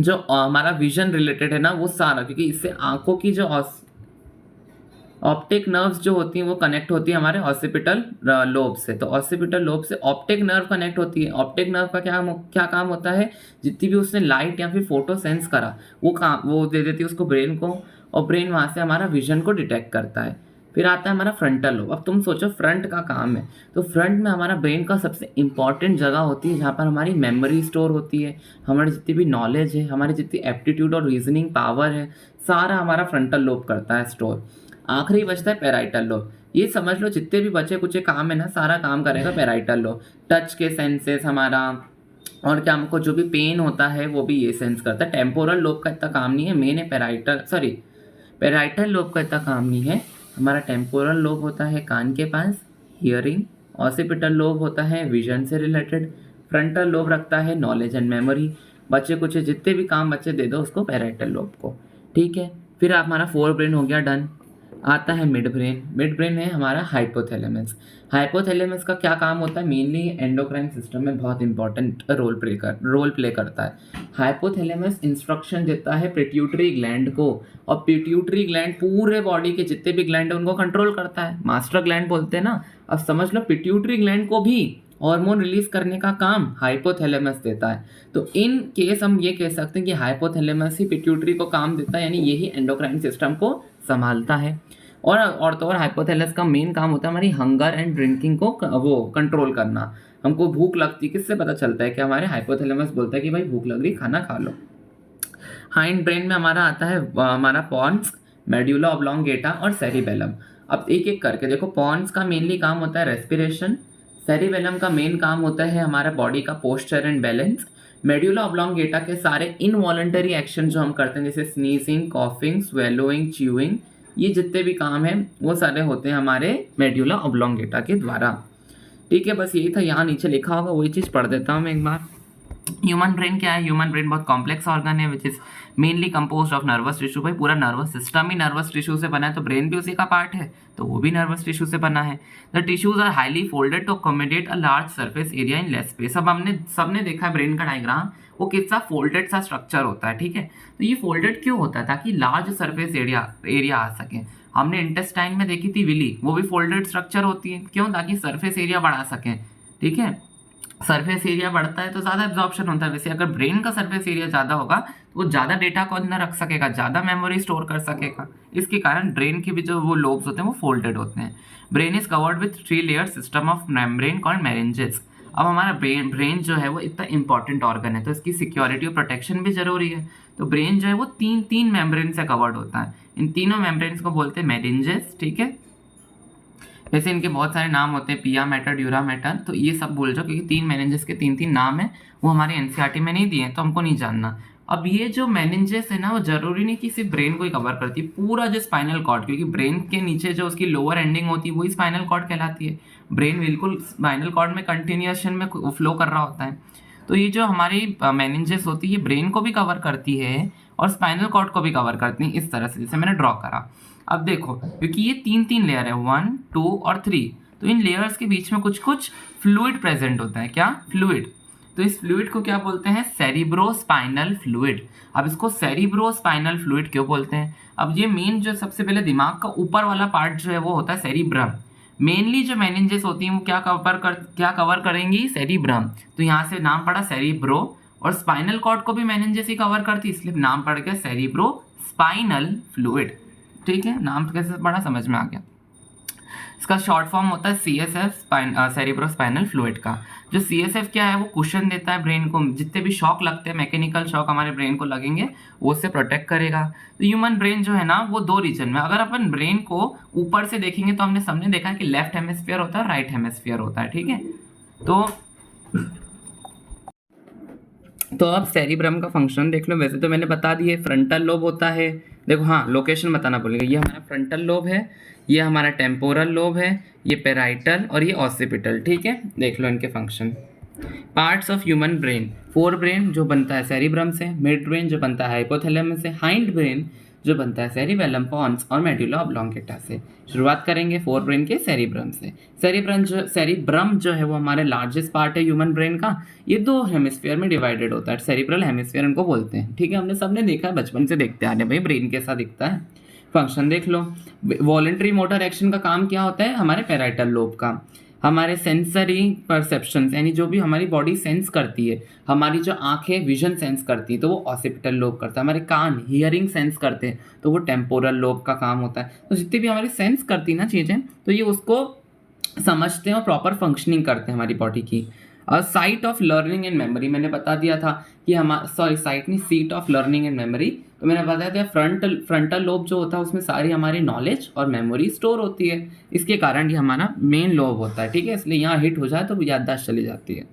जो हमारा विजन रिलेटेड है ना, वो सारा, क्योंकि इससे आंखों की जो ऑप्टिक नर्व्स जो होती हैं वो कनेक्ट होती है हमारे ऑसिपिटल लोब से। तो ऑसिपिटल लोब से ऑप्टिक नर्व कनेक्ट होती है। ऑप्टिक नर्व का क्या काम होता है, जितनी भी उसने लाइट या फिर फोटो सेंस करा वो दे देती है उसको ब्रेन को, और ब्रेन वहाँ से हमारा विजन को डिटेक्ट करता है। फिर आता है हमारा फ्रंटल लोब। अब तुम सोचो फ्रंट का काम है, तो फ्रंट में हमारा ब्रेन का सबसे इंपॉर्टेंट जगह होती है जहाँ पर हमारी मेमोरी स्टोर होती है, हमारी जितनी भी नॉलेज है, हमारी जितनी एप्टीट्यूड और रीजनिंग पावर है, सारा हमारा फ्रंटल लोब करता है स्टोर। आखिरी बचता है पैराइटल लोब। ये समझ लो जितने भी बचे कुछ काम है ना, सारा काम करेगा पैराइटल लोब। टच के सेंसेस हमारा, और क्या हमको जो भी पेन होता है वो भी ये सेंस करता है। टेम्पोरल लोब का इतना काम नहीं है, मेन है पैराइटल लोब का इतना काम नहीं है। हमारा टेम्पोरल लोब होता है कान के पास, हियरिंग। ऑसिपिटल लोब होता है विजन से रिलेटेड। फ्रंटल लोब रखता है नॉलेज एंड मेमोरी। बच्चे कुछ जितने भी काम बच्चे दे दो उसको पैराइटल लोब को, ठीक है। फिर हमारा फोर ब्रेन हो गया डन। आता है मिड ब्रेन। मिड ब्रेन है हमारा हाइपोथैलेमस। हाइपोथैलेमस का क्या काम होता है? मेनली एंडोक्राइन सिस्टम में बहुत इंपॉर्टेंट रोल प्ले करता है। हाइपोथैलेमस इंस्ट्रक्शन देता है पिट्यूटरी ग्लैंड को, और पिट्यूटरी ग्लैंड पूरे बॉडी के जितने भी ग्लैंड है उनको कंट्रोल करता है। मास्टर ग्लैंड बोलते हैं ना। अब समझ लो पिट्यूटरी ग्लैंड को भी हार्मोन रिलीज करने का काम हाइपोथैलेमस देता है। तो इन केस हम ये कह सकते हैं कि हाइपोथैलेमस ही पिट्यूटरी को काम देता है, यानी यही एंडोक्राइन सिस्टम को संभालता है। और तो और हाइपोथैलेमस का मेन काम होता है हमारी हंगर एंड ड्रिंकिंग को वो कंट्रोल करना। हमको भूख लगती है, किससे पता चलता है कि हमारे हाइपोथैलेमस बोलता है कि भाई भूख लग रही, खाना खा लो। हाइंड ब्रेन में हमारा आता है हमारा पॉन्स, मेड्यूला ऑब्लोंगेटा और सेरिबेलम। अब एक एक करके देखो। पॉन्स का मेनली काम होता है रेस्पिरेशन। सेरिबेलम का मेन काम होता है हमारा बॉडी का posture and balance. Medulla oblongata के सारे इनवॉलंटरी एक्शन जो हम करते हैं, जैसे स्नीजिंग, कॉफिंग, स्वेलोइंग, च्यूइंग, ये जितने भी काम हैं वो सारे होते हैं हमारे मेड्यूला ऑब्लोंगेटा के द्वारा। ठीक है, बस यही था। यहाँ नीचे लिखा होगा वही चीज़ पढ़ देता हूँ मैं एक बार। ह्यूमन ब्रेन क्या है? ह्यूमन ब्रेन बहुत कॉम्प्लेक्स ऑर्गन है which is mainly composed of nervous tissue. भाई पूरा नर्वस सिस्टम ही नर्वस टिश्यू से बना है, तो ब्रेन भी उसी का पार्ट है, तो वो भी नर्वस टिश्यू से बना है। The tissues are highly folded to accommodate a large surface area in less space. अब हमने सबने देखा है ब्रेन का डायग्राम, वो कितना फोल्डेड सा स्ट्रक्चर होता है। ठीक है, तो ये फोल्डेड क्यों होता है? ताकि लार्ज सरफेस एरिया आ सके। हमने इंटेस्टाइन में देखी थी विली, वो भी फोल्डेड स्ट्रक्चर होती है। क्यों? ताकि सरफेस एरिया बढ़ा सकें। ठीक है, सरफेस एरिया बढ़ता है तो ज़्यादा एब्जॉर्प्शन होता है। वैसे अगर ब्रेन का सरफेस एरिया ज़्यादा होगा तो वो ज़्यादा डेटा को अंदर रख सकेगा, ज़्यादा मेमोरी स्टोर कर सकेगा। इसके कारण ब्रेन के भी जो वो लोब्स होते हैं वो फोल्डेड होते हैं। Brain is covered with 3 layer system of membrane called meninges. अब हमारा ब्रेन जो है वो इतना इंपॉर्टेंट ऑर्गन है, तो इसकी सिक्योरिटी और प्रोटेक्शन भी जरूरी है। तो ब्रेन जो है वो तीन मेम्ब्रेन से कवर्ड होता है। इन तीनों मेम्ब्रेन्स को बोलते हैं मेरिंजेस। ठीक है, वैसे इनके बहुत सारे नाम होते हैं, पिया मैटर, ड्यूरा मैटर, तो ये सब बोल जाओ क्योंकि 3 मेनिंजेस के 3 नाम है, वो हमारे एनसीईआरटी में नहीं दिए हैं तो हमको नहीं जानना। अब ये जो मेनिंजेस है ना, वो जरूरी नहीं कि सिर्फ ब्रेन को ही कवर करती है, पूरा जो स्पाइनल कॉर्ड, क्योंकि ब्रेन के नीचे जो उसकी लोअर एंडिंग होती है वही स्पाइनल कॉर्ड कहलाती है। ब्रेन बिल्कुल स्पाइनल कॉर्ड में कंटिन्यूएशन में फ्लो कर रहा होता है। तो ये जो हमारी मेनिंजेस होती है ब्रेन को भी कवर करती है और स्पाइनल कॉर्ड को भी कवर करती है, इस तरह से जैसे मैंने ड्रॉ करा। अब देखो, क्योंकि ये 3 लेयर है, 1, 2 और 3, तो इन लेयर्स के बीच में कुछ कुछ फ्लूइड प्रेजेंट होता है। क्या? फ्लूइड। तो इस फ्लूइड को क्या बोलते हैं? Cerebrospinal fluid. अब इसको सेरिब्रोस्पाइनल फ्लूइड क्यों बोलते हैं? अब ये मेन जो सबसे पहले दिमाग का ऊपर वाला पार्ट जो है वो होता है सेरिब्रम। मेनली जो मेनिंजेस होती हैं वो क्या कवर करेंगी? सेरिब्रम। तो यहाँ से नाम पड़ा सेरिब्रो, और स्पाइनल कॉर्ड को भी मेनिंजेस ही कवर करती, इसलिए नाम पड़ गया सेरिब्रो स्पाइनल फ्लूइड। ठीक है, नाम कैसे पढ़ा समझ में आ गया। इसका शॉर्ट फॉर्म होता है CSF, सेरिब्रोस्पाइनल फ्लूइड का। जो CSF क्या है? वो कुशन देता है ब्रेन को, जितने भी शॉक लगते हैं, मैकेनिकल शॉक हमारे ब्रेन को लगेंगे, वो उससे प्रोटेक्ट करेगा। तो ह्यूमन ब्रेन जो है ना वो 2 रीजन में, अगर अपन ब्रेन को ऊपर से देखेंगे तो हमने सबने देखा है कि लेफ्ट हेमिस्फीयर होता है और राइट हेमिस्फीयर होता है। ठीक है, तो अब सेरिब्रम का फंक्शन देख लो। वैसे तो मैंने बता दिए, फ्रंटल लोब होता है। देखो हाँ, लोकेशन बताना भूलिएगा। ये हमारा फ्रंटल लोब है, ये हमारा टेम्पोरल लोब है, ये पेराइटल और ये ऑसिपिटल। ठीक है, देख लो इनके function. Parts of human brain: fore brain जो बनता है सेरिब्रम से, मिड ब्रेन जो बनता है हाइपोथैलेमस से, हाइंड ब्रेन जो बनता है सेरिबेलम, पॉन्स और मेडुला ऑब्लोंगेटा से। शुरुआत करेंगे फोर ब्रेन के सेरिब्रम से। सेरिब्रम जो है वो हमारे लार्जेस्ट पार्ट है ह्यूमन ब्रेन का। ये 2 हेमिस्फीयर में डिवाइडेड होता है, सेरिब्रल हेमिस्फीयर इनको बोलते हैं। ठीक है, हमने सबने देखा है, बचपन से देखते आ रहे हैं भाई ब्रेन कैसा दिखता है। फंक्शन देख लो। वॉलंटरी मोटर एक्शन का काम क्या होता है? हमारे पेराइटल लोब का। हमारे सेंसरी परसेप्शन यानी जो भी हमारी बॉडी सेंस करती है, हमारी जो आंखें विजन सेंस करती है तो वो ऑसिपिटल लोब करता है। हमारे कान हियरिंग सेंस करते हैं तो वो टेम्पोरल लोब का काम होता है। तो जितनी भी हमारी सेंस करती है ना चीज़ें, तो ये उसको समझते हैं और प्रॉपर फंक्शनिंग करते हैं हमारी बॉडी की। और site of learning and memory मैंने बता दिया था कि साइट नहीं, seat of learning and memory. तो मैंने बताया था फ्रंटल लोब जो होता है उसमें सारी हमारी नॉलेज और मेमोरी स्टोर होती है। इसके कारण ये हमारा मेन लोब होता है। ठीक है, इसलिए यहाँ हिट हो जाए तो याददाश्त चली जाती है।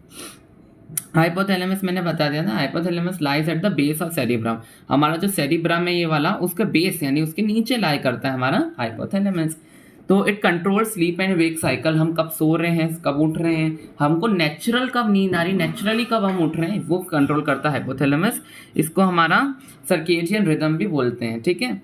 हाइपोथैलेमस मैंने बता दिया था, hypothalamus lies at the base of cerebrum. हमारा जो सेरिब्रम है ये वाला, उसका बेस यानी उसके नीचे लाई करता है हमारा हाइपोथैलेमस। तो it control sleep and wake cycle. हम कब सो रहे हैं, कब उठ रहे हैं, हमको नेचुरल कब नींद आ रही, नेचुरली कब हम उठ रहे हैं, वो कंट्रोल करता है हाइपोथैलेमस। इसको हमारा सर्केडियन रिदम भी बोलते हैं। ठीक है,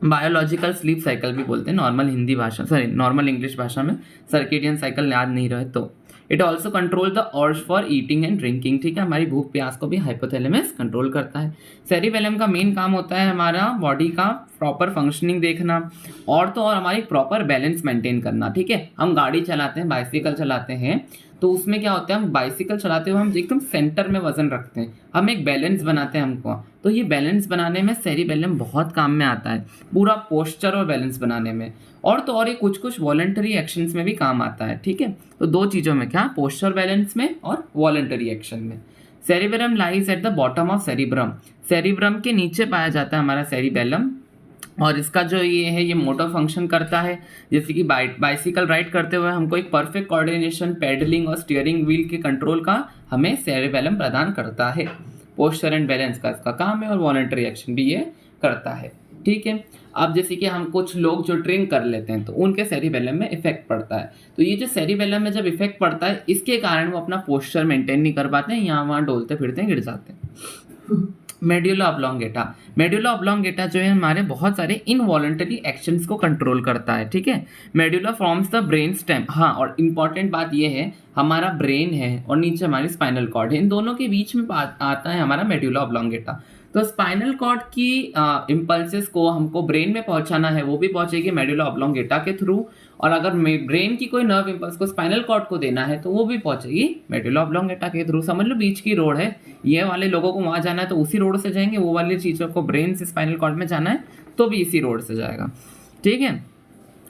बायोलॉजिकल स्लीप साइकिल भी बोलते हैं नॉर्मल हिंदी भाषा, सॉरी नॉर्मल इंग्लिश भाषा में, सर्केडियन साइकिल याद नहीं रहे तो। It also control the urge for eating and drinking, ठीक है, हमारी भूख प्यास को भी हाइपोथैलेमस कंट्रोल करता है। सेरिबेलम का मेन काम होता है हमारा बॉडी का प्रॉपर फंक्शनिंग देखना, और तो और हमारी प्रॉपर बैलेंस मेंटेन करना, ठीक है। हम गाड़ी चलाते हैं, बाइसिकल चलाते हैं, तो उसमें क्या होता है, हम बाइसिकल चलाते हुए हम एकदम सेंटर में वजन रखते हैं, हम एक बैलेंस बनाते हैं हमको, तो ये बैलेंस बनाने में सेरिबेलम बहुत काम में आता है, पूरा पोस्चर और बैलेंस बनाने में, और तो और ये कुछ कुछ वॉलंटरी एक्शंस में भी काम आता है, ठीक है। तो दो चीज़ों में, क्या, पोस्चर बैलेंस में और वॉलंटरी एक्शन में। Cerebellum lies at the bottom of cerebrum, cerebrum के नीचे पाया जाता है हमारा सेरिबेलम, और इसका जो ये है ये मोटर फंक्शन करता है, जैसे कि बाइसिकल राइड करते हुए हमको एक परफेक्ट कोऑर्डिनेशन, पेडलिंग और स्टीयरिंग व्हील के कंट्रोल का हमें सेरिबेलम प्रदान करता है। पोस्चर एंड बैलेंस का इसका काम है, और वॉलंटरी एक्शन भी ये करता है, ठीक है। अब जैसे कि हम कुछ लोग जो ड्रिंक कर लेते हैं तो उनके सेरिबेलम में इफेक्ट पड़ता है, तो ये जो सेरिबेलम में जब इफेक्ट पड़ता है इसके कारण वो अपना पोस्चर मेंटेन नहीं कर पाते हैं, यहाँ वहाँ डोलते फिरते गिर जाते हैं। मेड्यूला ऑब्लोंगेटा, मेड्यूला ऑब्लोंगेटा जो है हमारे बहुत सारे इनवॉलंटरी एक्शंस को कंट्रोल करता है, ठीक है। Medulla forms the brain stem, हाँ, और इम्पॉर्टेंट बात ये है, हमारा ब्रेन है और नीचे हमारी स्पाइनल कॉर्ड है, इन दोनों के बीच में आता है हमारा मेड्यूला ऑब्लोंगेटा। तो स्पाइनल कॉर्ड की इम्पल्सेस को हमको ब्रेन में पहुंचाना है, वो भी पहुंचेगी मेड्यूला ऑब्लोंगेटा के थ्रू, और अगर ब्रेन की कोई नर्व इम्पल्स को स्पाइनल कॉर्ड को देना है तो वो भी पहुंचेगी मेड्यूला ऑब्लोंगेटा के थ्रू। समझ लो बीच की रोड है, ये वाले लोगों को वहां जाना है तो उसी रोड से जाएंगे, वो वाली चीज़ों को ब्रेन से स्पाइनल कॉर्ड में जाना है तो भी इसी रोड से जाएगा, ठीक है।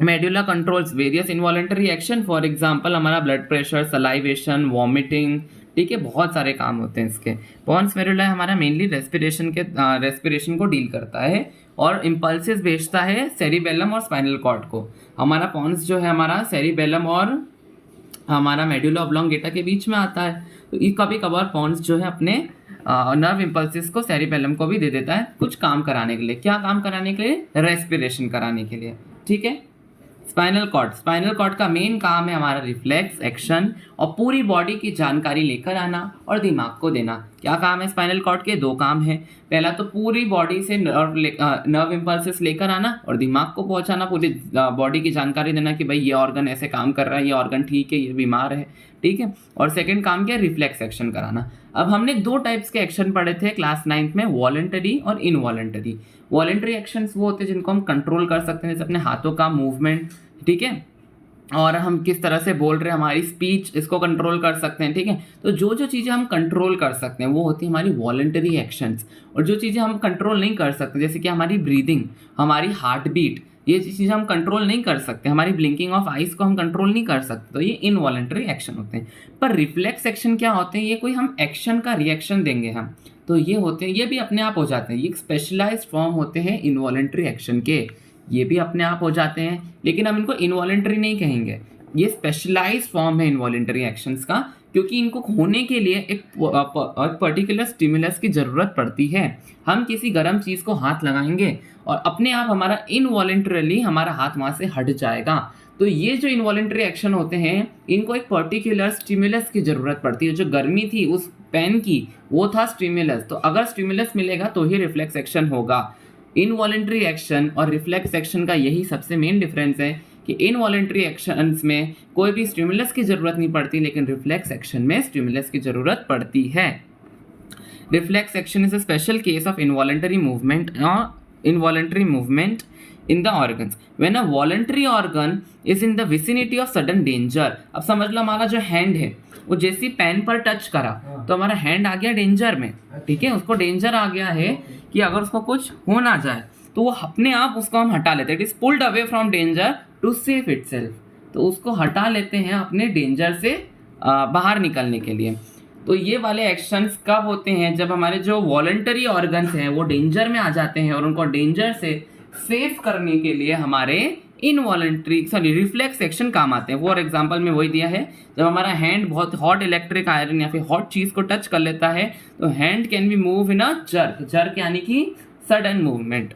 Medulla controls various involuntary action, for example हमारा ब्लड प्रेशर, सलाइवेशन, वॉमिटिंग, ठीक है, बहुत सारे काम होते हैं इसके। पॉन्स मेडुला हमारा मेनली रेस्पिरेशन को डील करता है और इम्पल्सेस भेजता है सेरिबेलम और स्पाइनल कॉर्ड को। हमारा पॉन्स जो है हमारा सेरिबेलम और हमारा मेडुला ऑब्लोंगेटा के बीच में आता है, तो कभी कभार पॉन्स जो है अपने नर्व इम्पल्सेस को सेरिबेलम को भी दे देता है कुछ काम कराने के लिए। क्या काम कराने के लिए? रेस्पिरेशन कराने के लिए, ठीक है। स्पाइनल कॉर्ड का मेन काम है हमारा रिफ्लेक्स एक्शन और पूरी बॉडी की जानकारी लेकर आना और दिमाग को देना। क्या काम है स्पाइनल कॉर्ड के? दो काम है। पहला तो पूरी बॉडी से नर्व इम्पल्सेस लेकर आना और दिमाग को पहुंचाना, पूरी बॉडी की जानकारी देना कि भाई ये ऑर्गन ऐसे काम कर रहा है, ये ऑर्गन ठीक है, ये बीमार है, ठीक है। और सेकंड काम क्या है? रिफ्लेक्स एक्शन कराना। अब हमने दो टाइप्स के एक्शन पढ़े थे क्लास 9th में, वॉलंटरी और इनवॉलंटरी। वॉलंटरी एक्शंस वो होते हैं जिनको हम कंट्रोल कर सकते हैं, जैसे अपने हाथों का मूवमेंट, ठीक है, और हम किस तरह से बोल रहे हैं, हमारी स्पीच, इसको कंट्रोल कर सकते हैं, ठीक है। तो जो जो चीज़ें हम कंट्रोल कर सकते हैं वो होती है हमारी वॉलंटरी एक्शंस, और जो चीज़ें हम कंट्रोल नहीं कर सकते जैसे कि हमारी ब्रीदिंग, हमारी हार्ट बीट, ये चीज़ें हम कंट्रोल नहीं कर सकते, हमारी ब्लिंकिंग ऑफ आइज को हम कंट्रोल नहीं कर सकते, तो ये इनवॉलंटरी एक्शन होते हैं। पर रिफ्लेक्स एक्शन क्या होते हैं? ये कोई हम एक्शन का रिएक्शन देंगे हम, तो ये होते हैं, ये भी अपने आप हो जाते हैं, ये स्पेशलाइज्ड फॉर्म होते हैं इनवॉलंटरी एक्शन के, ये भी अपने आप हो जाते हैं, लेकिन हम इनको इनवॉलंटरी नहीं कहेंगे, ये स्पेशलाइज्ड फॉर्म है इनवॉलंटरी एक्शंस का, क्योंकि इनको होने के लिए एक पर्टिकुलर स्टिमुलस की ज़रूरत पड़ती है। हम किसी गर्म चीज़ को हाथ लगाएंगे और अपने आप हमारा इनवॉलंटरीली हमारा हाथ वहाँ से हट जाएगा। तो ये जो इनवॉलंटरी एक्शन होते हैं इनको एक पर्टिकुलर स्टिमुलस की ज़रूरत पड़ती है। जो गर्मी थी उस पेन की वो था स्टिमुलस, तो अगर स्टिमुलस मिलेगा तो ही रिफ्लेक्स एक्शन होगा। इनवॉलंटरी एक्शन और रिफ्लेक्स एक्शन का यही सबसे मेन डिफरेंस है कि इनवॉलंटरी एक्शंस में कोई भी स्टिमुलस की ज़रूरत नहीं पड़ती, लेकिन रिफ्लेक्स एक्शन में स्टिमुलस की ज़रूरत पड़ती है। Reflex action is a special case of involuntary movement in the organs when a voluntary organ is in the vicinity of sudden danger। अब समझ लो हमारा जो हैंड है वो जैसे पेन पर टच करा तो हमारा हैंड आ गया डेंजर में, ठीक है, उसको डेंजर आ गया है कि अगर उसको कुछ हो ना जाए तो वो अपने आप उसको हम हटा लेते हैं। It is pulled away from danger to save itself, तो उसको हटा लेते हैं अपने डेंजर से बाहर निकलने के लिए। तो ये वाले एक्शंस कब होते हैं? जब हमारे जो वॉलंटरी ऑर्गन्स हैं वो डेंजर में आ जाते हैं और उनको डेंजर से सेव करने के लिए हमारे रिफ्लेक्स एक्शन काम आते हैं। फॉर एग्जांपल में वही दिया है, जब हमारा हैंड बहुत हॉट इलेक्ट्रिक आयरन या फिर हॉट चीज़ को टच कर लेता है तो hand can be move in a jerk यानी कि sudden movement.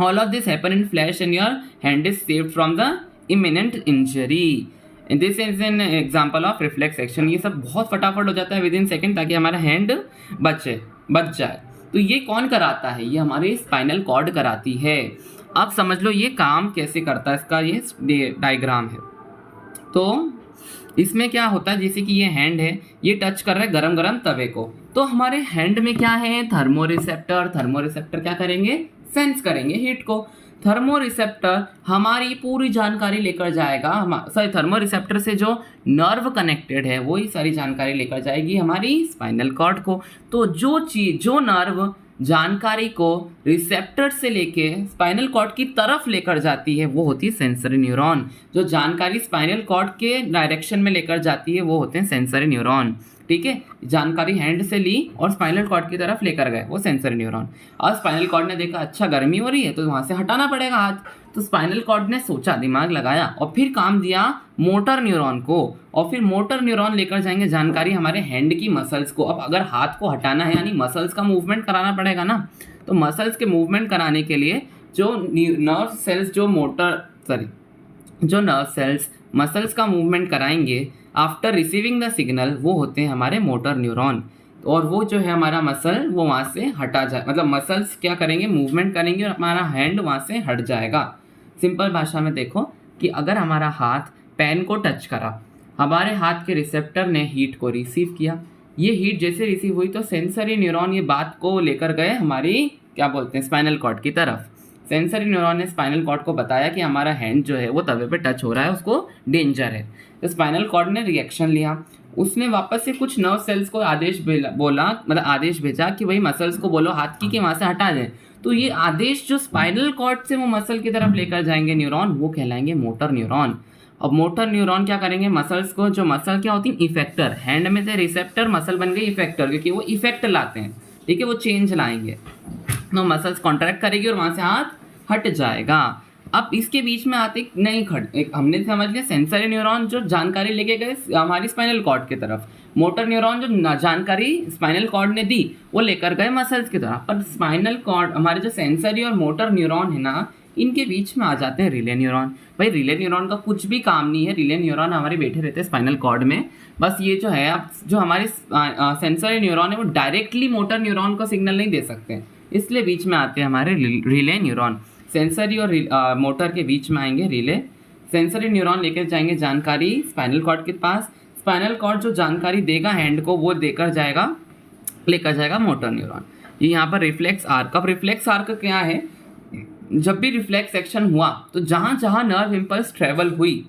All of this happen in flash and your hand is saved from the imminent injury. This is an example of reflex action. ये सब बहुत फटाफट हो जाता है विद इन सेकेंड ताकि हमारा हैंड बच जाए। तो ये कौन कराता है? ये हमारे स्पाइनल कॉर्ड कराती है। अब समझ लो ये काम कैसे करता है, इसका ये डायग्राम है। तो इसमें क्या होता है, जैसे कि ये हैंड है, ये टच कर रहा है गरम गरम तवे को, तो हमारे हैंड में क्या है, थर्मोरिसेप्टर। थर्मोरिसेप्टर क्या करेंगे, सेंस करेंगे हीट को। थर्मोरिसेप्टर हमारी पूरी जानकारी लेकर जाएगा, सॉरी थर्मोरिसेप्टर से जो नर्व कनेक्टेड है वही सारी जानकारी लेकर जाएगी हमारी स्पाइनल कॉर्ड को। तो जो नर्व जानकारी को रिसेप्टर से लेके स्पाइनल कॉर्ड की तरफ लेकर जाती है वो होती है सेंसरी न्यूरॉन। जो जानकारी स्पाइनल कॉर्ड के डायरेक्शन में लेकर जाती है वो होते हैं सेंसरी न्यूरॉन। ठीक है, जानकारी हैंड से ली और स्पाइनल कॉर्ड की तरफ लेकर गए, वो सेंसरी न्यूरॉन। और स्पाइनल कॉर्ड ने देखा अच्छा गर्मी हो रही है तो वहां से हटाना पड़ेगा हाथ, तो स्पाइनल कॉर्ड ने सोचा, दिमाग लगाया और फिर काम दिया मोटर न्यूरॉन को, और फिर मोटर न्यूरॉन लेकर जाएंगे जानकारी हमारे हैंड की मसल्स को। अब अगर हाथ को हटाना है यानी मसल्स का मूवमेंट कराना पड़ेगा ना, तो मसल्स के मूवमेंट कराने के लिए जो नर्व सेल्स जो नर्व सेल्स मसल्स का मूवमेंट कराएंगे आफ्टर रिसीविंग द सिग्नल, वो होते हैं हमारे मोटर न्यूरॉन। और वो जो है हमारा मसल वो वहाँ से हटा जाए, मतलब मसल्स क्या करेंगे, मूवमेंट करेंगे और हमारा हैंड वहाँ से हट जाएगा। सिंपल भाषा में देखो कि अगर हमारा हाथ पेन को टच करा, हमारे हाथ के रिसेप्टर ने हीट को रिसीव किया, ये हीट जैसे रिसीव हुई तो सेंसरी न्यूरॉन ये बात को लेकर गए हमारी क्या बोलते हैं स्पाइनल कॉर्ड की तरफ। सेंसरी न्यूरॉन ने स्पाइनल कॉर्ड को बताया कि हमारा हैंड जो है वो तवे पे टच हो रहा है, उसको डेंजर है। तो स्पाइनल कॉर्ड ने रिएक्शन लिया, उसने वापस से कुछ नर्व सेल्स को आदेश भेजा कि भाई मसल्स को बोलो हाथ की कि वहाँ से हटा जाए। तो ये आदेश जो स्पाइनल कॉर्ड से वो मसल की तरफ लेकर जाएंगे न्यूरॉन, वो कहलाएंगे मोटर न्यूरॉन। अब मोटर न्यूरॉन क्या करेंगे, मसल्स को, जो मसल क्या होती है इफेक्टर, हैंड में से रिसेप्टर मसल बन गई इफेक्टर, क्योंकि वो इफेक्ट लाते हैं। ठीक है, वो चेंज लाएंगे, तो मसल्स कॉन्ट्रैक्ट करेगी और वहाँ से हाथ हट जाएगा। अब इसके बीच में आते नहीं हमने समझ लिया सेंसरी न्यूरॉन जो जानकारी लेके गए हमारी स्पाइनल कॉर्ड की तरफ, मोटर न्यूरॉन जो जानकारी स्पाइनल कॉर्ड ने दी वो लेकर गए मसल्स की तरफ। पर स्पाइनल कॉर्ड हमारे जो सेंसरी और मोटर न्यूरॉन है ना, इनके बीच में आ जाते हैं रिले न्यूरॉन। भाई रिले न्यूरॉन का कुछ भी काम नहीं है, रिले न्यूरॉन हमारे बैठे रहते हैं स्पाइनल कॉर्ड में। बस ये जो है अब जो हमारे सेंसरी न्यूरॉन है वो डायरेक्टली मोटर न्यूरॉन को सिग्नल नहीं दे सकते, इसलिए बीच में आते हैं हमारे रिले न्यूरॉन। सेंसरी और मोटर के बीच में आएंगे रिले। सेंसरी न्यूरॉन लेकर जाएंगे जानकारी स्पाइनल कॉर्ड के पास, स्पाइनल कॉर्ड जो जानकारी देगा हैंड को वो लेकर जाएगा मोटर न्यूरॉन। ये यहाँ पर रिफ्लेक्स आर्क। अब रिफ्लेक्स आर्क क्या है, जब भी रिफ्लेक्स एक्शन हुआ तो जहाँ जहाँ नर्व इम्पल्स ट्रेवल हुई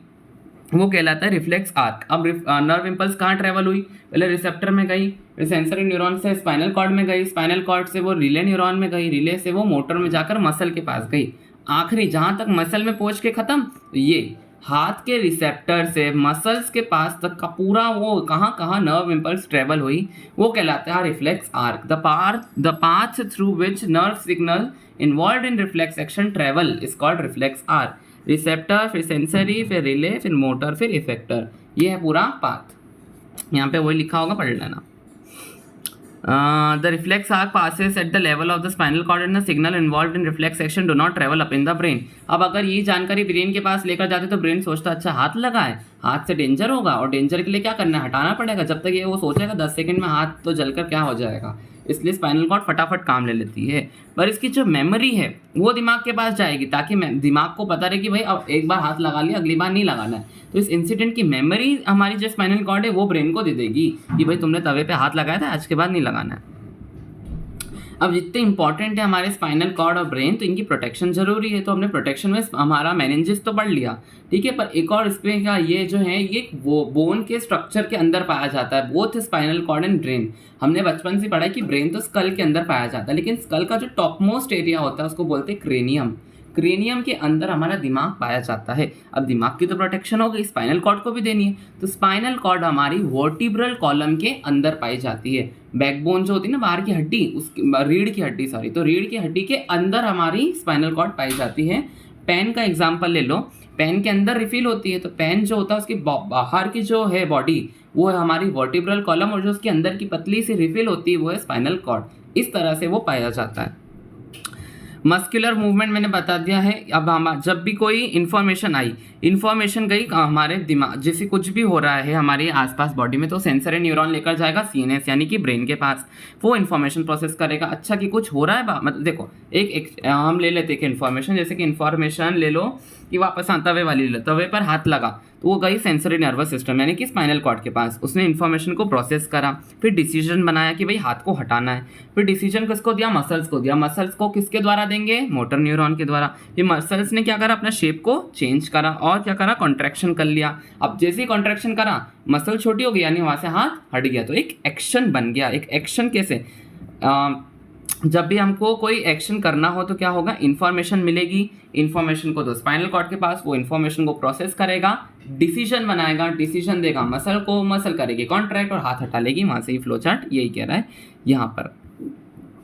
वो कहलाता है रिफ्लेक्स आर्क। अब नर्व इम्पल्स कहाँ ट्रेवल हुई, पहले रिसेप्टर में गई, फिर सेंसरी न्यूरॉन से स्पाइनल कॉर्ड में गई, स्पाइनल कॉर्ड से वो रिले न्यूरॉन में गई, रिले से वो मोटर में जाकर मसल के पास गई, आखिरी जहाँ तक मसल में पहुँच के ख़त्म। तो ये हाथ के रिसेप्टर से मसल्स के पास तक का पूरा वो कहाँ कहाँ नर्व इम्पल्स ट्रेवल हुई वो कहलाता है reflex arc. The path through which nerve signal involve in reflex action travel is called reflex arc. Receptor, फिर सेंसरी, फिर रिले, फिर मोटर, फिर इफेक्टर, ये है पूरा पाथ। यहाँ पे वही लिखा होगा, पढ़ लेना। The reflex arc passes at the level of the spinal cord and the signal involved in reflex action do not travel up in the brain। अब अगर ये जानकारी ब्रेन के पास लेकर जाते तो ब्रेन सोचता अच्छा हाथ लगा है, हाथ से डेंजर होगा, और डेंजर के लिए क्या करना है, हटाना पड़ेगा। जब तक ये वो सोचेगा 10 सेकंड में हाथ तो जलकर क्या हो जाएगा, इसलिए स्पाइनल कॉर्ड फटाफट काम ले लेती है। पर इसकी जो मेमोरी है वो दिमाग के पास जाएगी, ताकि दिमाग को पता रहे कि भाई अब एक बार हाथ लगा लिया, अगली बार नहीं लगाना है। तो इस इंसिडेंट की मेमोरी हमारी जो स्पाइनल कॉर्ड है वो ब्रेन को दे देगी कि भाई तुमने तवे पे हाथ लगाया था, आज के बाद नहीं लगाना है। अब जितने इंपॉर्टेंट है हमारे स्पाइनल कॉर्ड और ब्रेन, तो इनकी प्रोटेक्शन जरूरी है। तो हमने प्रोटेक्शन में हमारा मेनिंजेस तो पढ़ लिया, ठीक है, पर एक और इसमें का ये जो है ये वो बोन के स्ट्रक्चर के अंदर पाया जाता है, both spinal cord and brain. हमने बचपन से पढ़ा है कि ब्रेन तो स्कल के अंदर पाया जाता है, लेकिन स्कल का जो टॉप मोस्ट एरिया होता है उसको बोलते हैं क्रेनियम। क्रेनियम के अंदर हमारा दिमाग पाया जाता है। अब दिमाग की तो प्रोटेक्शन हो गई, स्पाइनल कॉर्ड को भी देनी है, तो स्पाइनल कॉर्ड हमारी वर्टिब्रल कॉलम के अंदर पाई जाती है। बैकबोन जो होती है ना बाहर की हड्डी, उसकी रीढ़ की हड्डी, सॉरी, तो रीढ़ की हड्डी के अंदर हमारी स्पाइनल कॉर्ड पाई जाती है। पेन का एग्जाम्पल ले लो, पेन के अंदर रिफिल होती है, तो पेन जो होता है उसकी बाहर की जो है बॉडी वो है हमारी वर्टिब्रल कॉलम, और जो उसके अंदर की पतली सी रिफिल होती है वो है स्पाइनल कॉर्ड। इस तरह से वो पाया जाता है। मस्कुलर मूवमेंट मैंने बता दिया है। अब हम जब भी कोई इन्फॉर्मेशन आई, इन्फॉर्मेशन गई हमारे दिमाग, जैसे कुछ भी हो रहा है हमारे आसपास बॉडी में, तो सेंसरी न्यूरॉन लेकर जाएगा सीएनएस यानी कि ब्रेन के पास, वो इन्फॉर्मेशन प्रोसेस करेगा। अच्छा कि कुछ हो रहा है मतलब देखो एक हम ले लेते हैं इन्फॉर्मेशन, जैसे कि इन्फॉर्मेशन ले लो कि वापस तवे वाली ले लो, तवे पर हाथ लगा तो वो गई सेंसरी नर्वस सिस्टम यानी कि स्पाइनल कॉर्ड के पास, उसने इन्फॉर्मेशन को प्रोसेस करा, फिर डिसीजन बनाया कि भाई हाथ को हटाना है, फिर डिसीजन किसको दिया, मसल्स को दिया। मसल्स को किसके द्वारा देंगे, मोटर न्यूरॉन के द्वारा। फिर मसल्स ने क्या करा, अपना शेप को चेंज करा और क्या करा, कॉन्ट्रैक्शन कर लिया। अब जैसे ही कॉन्ट्रैक्शन करा मसल छोटी हो गई यानी वहाँ से हाथ हट गया, तो एक एक्शन बन गया। एक एक्शन कैसे, जब भी हमको कोई एक्शन करना हो तो क्या होगा, इन्फॉर्मेशन मिलेगी, इन्फॉर्मेशन को तो स्पाइनल कॉर्ड के पास, वो इन्फॉर्मेशन को प्रोसेस करेगा, डिसीजन बनाएगा, डिसीजन देगा मसल को, मसल करेगी कॉन्ट्रैक्ट और हाथ हटा लेगी, वहाँ से ही फ्लो चार्ट यही कह रहा है यहाँ पर।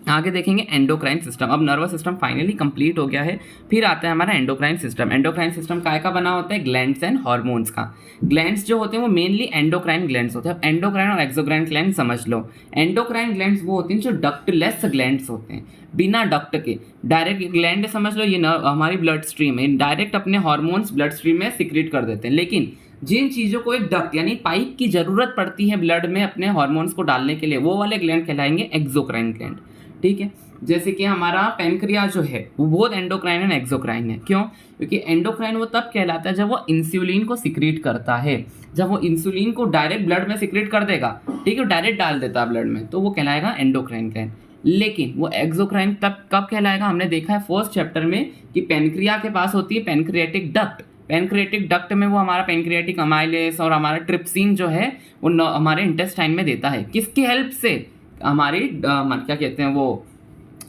आगे देखेंगे एंडोक्राइन सिस्टम। अब नर्वस सिस्टम फाइनली कंप्लीट हो गया है, फिर आता है हमारा एंडोक्राइन सिस्टम। एंडोक्राइन सिस्टम काय का बना होता है, ग्लैंड्स एंड हार्मोन्स का। ग्लैंड्स जो होते हैं वो मेनली एंडोक्राइन ग्लैंड्स होते हैं। अब एंडोक्राइन और एक्सोक्राइन ग्लैंड समझ लो। एंडोक्राइन ग्लैंड्स वो होते हैं जो डक्टलेस ग्लैंड्स होते हैं, बिना डक्ट के। डायरेक्ट ग्लैंड समझ लो, ये हमारी ब्लड स्ट्रीम है, डायरेक्ट अपने हार्मोन्स ब्लड स्ट्रीम में सिक्रीट कर देते हैं। लेकिन जिन चीज़ों को एक डक्ट यानी पाइप की जरूरत पड़ती है ब्लड में अपने हार्मोन्स को डालने के लिए, वो वाले ग्लैंड कहलाएंगे एक्सोक्राइन ग्लैंड। ठीक है, जैसे कि हमारा पेनक्रिया जो है वो बहुत एंडोक्राइन एंड एक्सोक्राइन है। क्यों, क्योंकि एंडोक्राइन वो तब कहलाता है जब वो इंसुलिन को सिक्रीट करता है। जब वो इंसुलिन को डायरेक्ट ब्लड में सिक्रीट कर देगा, ठीक है, डायरेक्ट डाल देता है ब्लड में, तो वो कहलाएगा एंडोक्राइन ग्लैंड। लेकिन वो एक्सोक्राइन तब कब कहलाएगा, हमने देखा है फर्स्ट चैप्टर में कि पेनक्रिया के पास होती है पेनक्रियाटिक डक्ट। पेनक्रियाटिक डक्ट में वो हमारा पेनक्रियाटिक अमाइलेस और हमारा ट्रिप्सिन जो है वो हमारे इंटेस्टाइन में देता है। किसकी हेल्प से, हमारी क्या कहते हैं वो,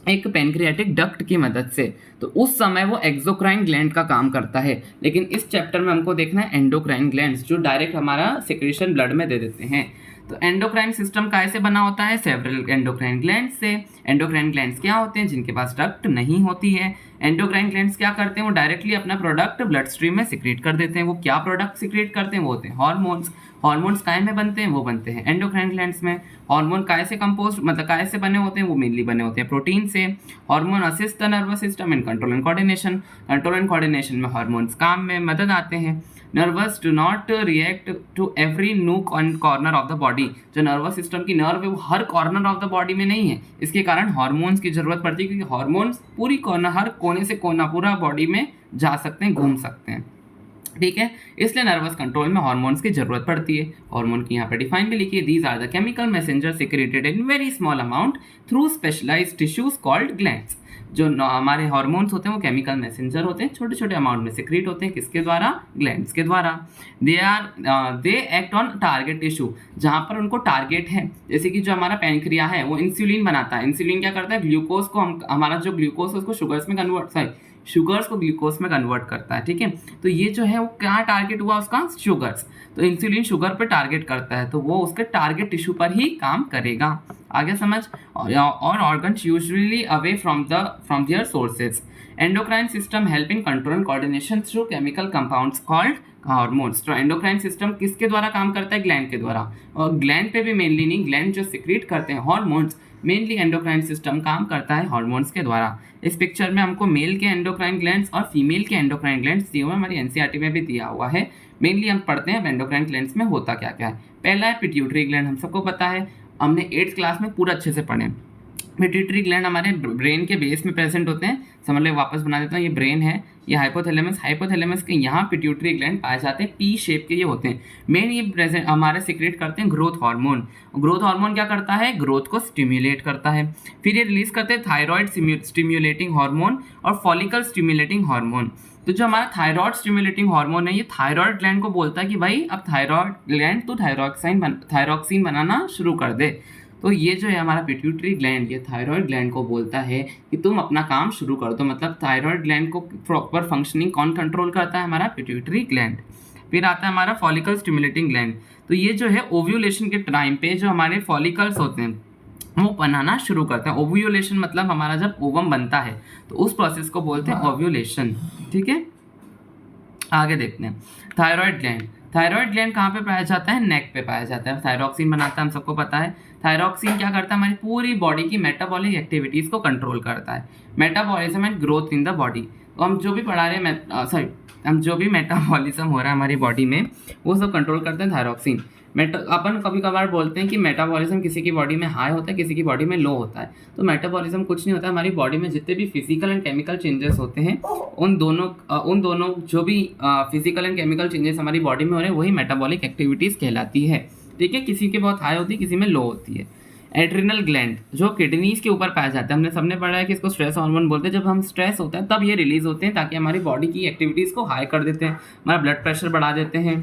एक पेनक्रियाटिक डक्ट की मदद से। तो उस समय वो एक्सोक्राइन ग्लैंड का काम करता है। लेकिन इस चैप्टर में हमको देखना है एंडोक्राइन ग्लैंड्स जो डायरेक्ट हमारा सिक्रेशन ब्लड में दे देते हैं। तो एंडोक्राइन सिस्टम कैसे बना होता है, सेवरल एंडोक्राइन ग्लैंड्स से। एंडोक्राइन ग्लैंड्स क्या होते हैं, जिनके पास डक्ट नहीं होती है। एंडोक्राइन ग्लैंड्स क्या करते हैं, वो डायरेक्टली अपना प्रोडक्ट ब्लड स्ट्रीम में सिक्रेट कर देते हैं। वो क्या प्रोडक्ट सिक्रेट करते हैं, वो होते हैं हार्मोन्स। हार्मोन्स काय में बनते हैं, वो बनते हैं एंडोक्राइन ग्लैंड्स में। हार्मोन काय से कंपोज मतलब काय से बने होते हैं, वो मेनली बने होते हैं प्रोटीन से। Hormone assist the nervous system in control and coordination. Control and coordination में हार्मोन्स काम में मदद आते हैं। Nervous do not react to every nook and corner of the body. जो नर्वस सिस्टम की नर्व है वो हर कॉर्नर ऑफ द बॉडी में नहीं है, इसके कारण हार्मोन्स की जरूरत पड़ती है, क्योंकि हार्मोन्स पूरी कॉर्नर, हर कोने से कोना पूरा बॉडी में जा सकते हैं, घूम सकते हैं। ठीक है, इसलिए नर्वस कंट्रोल में हार्मोन्स की जरूरत पड़ती है। हार्मोन की यहाँ पे डिफाइन भी लिखी है, these are the chemical messenger secreted in very small amount through specialised tissues called glands. जो हमारे हार्मोन्स होते हैं वो केमिकल मैसेंजर होते हैं, छोटे छोटे अमाउंट में सिक्रेट होते हैं, किसके द्वारा, ग्लैंड्स के द्वारा। They act on target tissue, जहाँ पर उनको टारगेट है। जैसे कि जो हमारा पेनक्रिया है वो इंसुलिन बनाता है। इंसुलिन क्या करता है, ग्लूकोज को हमारा जो ग्लूकोज है उसको शुगर्स में शुगर्स को ग्लूकोज में कन्वर्ट करता है। ठीक है, तो ये जो है वो क्या टारगेट हुआ उसका, शुगर्स। तो इंसुलिन शुगर पे टारगेट करता है, तो वो उसके टारगेट टिश्यू पर ही काम करेगा। आगे समझ। और organs usually away from their sources. Endocrine system help in control and coordination through chemical compounds called hormones. तो एंडोक्राइन सिस्टम किसके द्वारा काम करता है, ग्लैंड के द्वारा। और ग्लैंड पे भी मेनली नहीं, ग्लैंड जो सिक्रीट करते हैं हार्मोन्स, मेनली एंडोक्राइन सिस्टम काम करता है हार्मोन्स के द्वारा। इस पिक्चर में हमको मेल के एंडोक्राइन ग्लैंड्स और फीमेल के एंडोक्राइन ग्लैंड्स दिए हुए, हमारी एनसीईआरटी में भी दिया हुआ है। मेनली हम पढ़ते हैं एंडोक्राइन ग्लैंड्स में होता क्या क्या है। पहला है पिट्यूटरी ग्लैंड, हम सबको पता है, हमने 8th क्लास में पूरा अच्छे से पढ़े। पिट्यूटरी ग्लैंड हमारे ब्रेन के बेस में प्रेजेंट होते हैं। समझ लो, वापस बना देता हूँ, ये ब्रेन है, ये हाइपोथैलेमस के यहाँ पिट्यूटरी ग्लैंड पाए जाते हैं, पी शेप के ये होते हैं। मेन ये प्रेजेंट हमारे सिक्रेट करते हैं ग्रोथ हार्मोन। ग्रोथ हार्मोन क्या करता है, ग्रोथ को स्टिम्युलेट करता है। फिर ये रिलीज करते हैं थायराइड स्टिम्युलेटिंग हार्मोन और फॉलिकल स्टिम्युलेटिंग हार्मोन। तो जो हमारा थायराइड स्टिम्युलेटिंग हार्मोन है, ये थायराइड ग्लैंड को बोलता है कि भाई अब थायराइड ग्लैंड तो थायरॉक्सिन बनाना शुरू कर दे। तो ये जो है हमारा पिट्यूटरी ग्लैंड, ये थायराइड ग्लैंड को बोलता है कि तुम अपना काम शुरू कर दो। मतलब थायराइड ग्लैंड को प्रॉपर फंक्शनिंग कौन कंट्रोल करता है, हमारा पिट्यूटरी ग्लैंड। फिर आता है हमारा फॉलिकल स्टिम्युलेटिंग ग्लैंड। तो ये जो है ओव्यूलेशन के टाइम पे जो हमारे फॉलिकल्स होते हैं वो बनाना शुरू करते हैं। ओव्यूलेशन मतलब हमारा जब ओवम बनता है तो उस प्रोसेस को बोलते हैं ओव्यूलेशन। ठीक है, आगे देखते हैं थायराइड ग्लैंड। थायराइड ग्लैंड कहाँ पे पाया जाता है? नेक पे पाया जाता है। थायरॉक्सिन बनाता है, हम सबको पता है। थायरॉक्सिन क्या करता है? हमारी पूरी बॉडी की मेटाबॉलिक एक्टिविटीज़ को कंट्रोल करता है, metabolism and growth in the body. तो हम जो भी पढ़ा रहे हैं हम जो भी मेटाबॉलिज्म हो रहा है हमारी बॉडी में वो सब कंट्रोल करते हैं थायरॉक्सिन। अपन कभी कभार बोलते हैं कि मेटाबॉलिज्म किसी की बॉडी में हाई होता है, किसी की बॉडी में लो होता है। तो मेटाबॉलिज्म कुछ नहीं होता है, हमारी बॉडी में जितने भी फिजिकल एंड केमिकल चेंजेस होते हैं उन दोनों जो भी फिजिकल एंड केमिकल चेंजेस हमारी बॉडी में हो रहे हैं वही मेटाबॉलिक एक्टिविटीज़ कहलाती है। ठीक है, किसी के बहुत हाई होती है, किसी में लो होती है। एड्रिनल ग्लैंड जो किडनीज के ऊपर पाया जाता है, हमने सबने पढ़ा है कि इसको स्ट्रेस हार्मोन बोलते हैं। जब हम स्ट्रेस होता है तब ये रिलीज होते हैं ताकि हमारी बॉडी की एक्टिविटीज़ को हाई कर देते हैं, हमारा ब्लड प्रेशर बढ़ा देते हैं।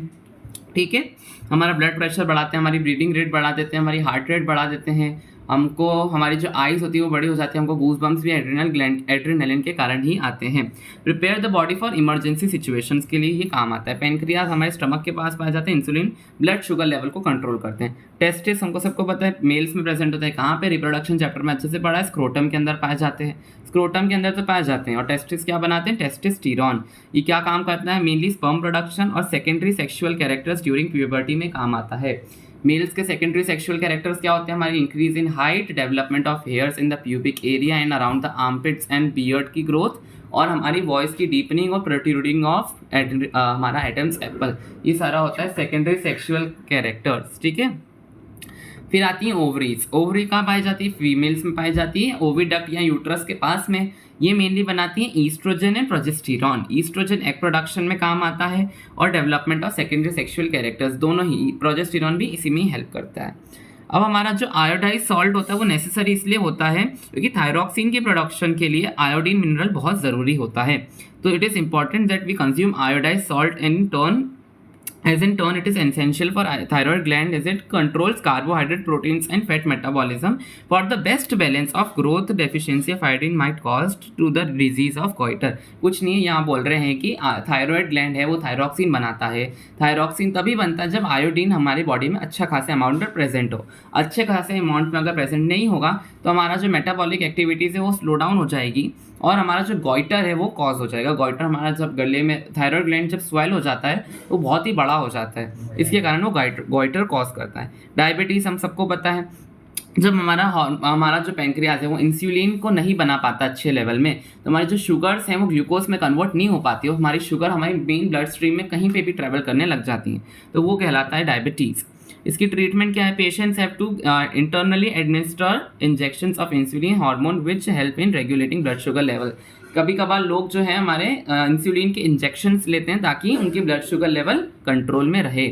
ठीक है, हमारा ब्लड प्रेशर बढ़ाते हैं, हमारी ब्रीदिंग रेट बढ़ा देते हैं, हमारी हार्ट रेट बढ़ा देते हैं, हमको हमारी जो आइज़ होती है वो बड़ी हो जाती है, हमको गूज बम्स भी एड्रेनलिन के कारण ही आते हैं। Prepare the body for emergency situations के लिए ये काम आता है। पेनक्रियाज हमारे स्टमक के पास पाया जाता है, इंसुलिन ब्लड शुगर लेवल को कंट्रोल करते हैं। टेस्टिस हमको सबको पता है मेल्स में प्रेजेंट होता है, कहाँ पे? रिप्रोडक्शन चैप्टर में अच्छे से पढ़ा है, स्क्रोटम के अंदर पाए जाते हैं, स्क्रोटम के अंदर तो पाए जाते हैं। और टेस्टिस क्या बनाते हैं? टेस्टोस्टेरोन। ये क्या काम करता है? मेनली स्पर्म प्रोडक्शन और secondary sexual characters during puberty में काम आता है। मेल्स के सेकेंडरी सेक्सुअल कैरेक्टर्स क्या होते हैं? हमारी increase in height, development of hairs in the pubic area and around the armpits and beard की ग्रोथ, और हमारी वॉइस की डीपनिंग और प्रोट्रूडिंग ऑफ हमारा एडम्स एप्पल। ये सारा होता है सेकेंडरी सेक्सुअल कैरेक्टर्स। ठीक है, फिर आती है ओवरीज। ओवरी कहाँ पाई जाती है? फीमेल्स में पाई जाती है, ओविडक्ट या यूट्रस के पास में। ये मेनली बनाती है oestrogen and progesterone. Oestrogen egg production में काम आता है और development of secondary sexual characters दोनों ही। प्रोजेस्टेरॉन भी इसी में हेल्प करता है। अब हमारा जो आयोडाइज सॉल्ट होता है वो नेसेसरी इसलिए होता है क्योंकि थायरॉक्सिन के प्रोडक्शन के लिए आयोडीन मिनरल बहुत ज़रूरी होता है। तो it is important that we consume iodise salt in turn as in turn it is essential for thyroid gland as it controls carbohydrate, proteins and fat metabolism for the best balance of growth. Deficiency of iodine might cause to the disease of goiter। कुछ नहीं, यहाँ बोल रहे हैं कि थायराइड ग्लैंड है वो थायरॉक्सिन बनाता है। थायरॉक्सिन तभी बनता है जब आयोडीन हमारी बॉडी में अच्छा खासे अमाउंट में प्रेजेंट हो। अच्छे खासे अमाउंट में अगर प्रेजेंट नहीं होगा तो हमारा जो मेटाबॉलिक एक्टिविटीज़ है वो स्लो डाउन हो जाएगी और हमारा जो गॉइटर है वो कॉज हो जाएगा। गॉइटर हमारा जब गले में थायराइड ग्लैंड जब स्वेल हो जाता है वो बहुत ही बड़ा हो जाता है, इसके कारण वो गॉइटर कॉज करता है। डायबिटीज़ हम सबको पता है, जब हमारा जो पैंक्रियाज है वो इंसुलिन को नहीं बना पाता अच्छे लेवल में, तो हमारी जो शुगर्स हैं वो ग्लूकोज में कन्वर्ट नहीं हो पाती, और हमारी शुगर हमारी मेन ब्लड स्ट्रीम में कहीं पे भी ट्रेवल करने लग जाती हैं, तो वो कहलाता है डायबिटीज़। इसकी ट्रीटमेंट क्या है? Patients have to internally administer injections of insulin hormone which help in regulating blood sugar level. कभी कभार लोग जो है हमारे इंसुलिन के इंजेक्शंस लेते हैं ताकि उनकी ब्लड शुगर लेवल कंट्रोल में रहे।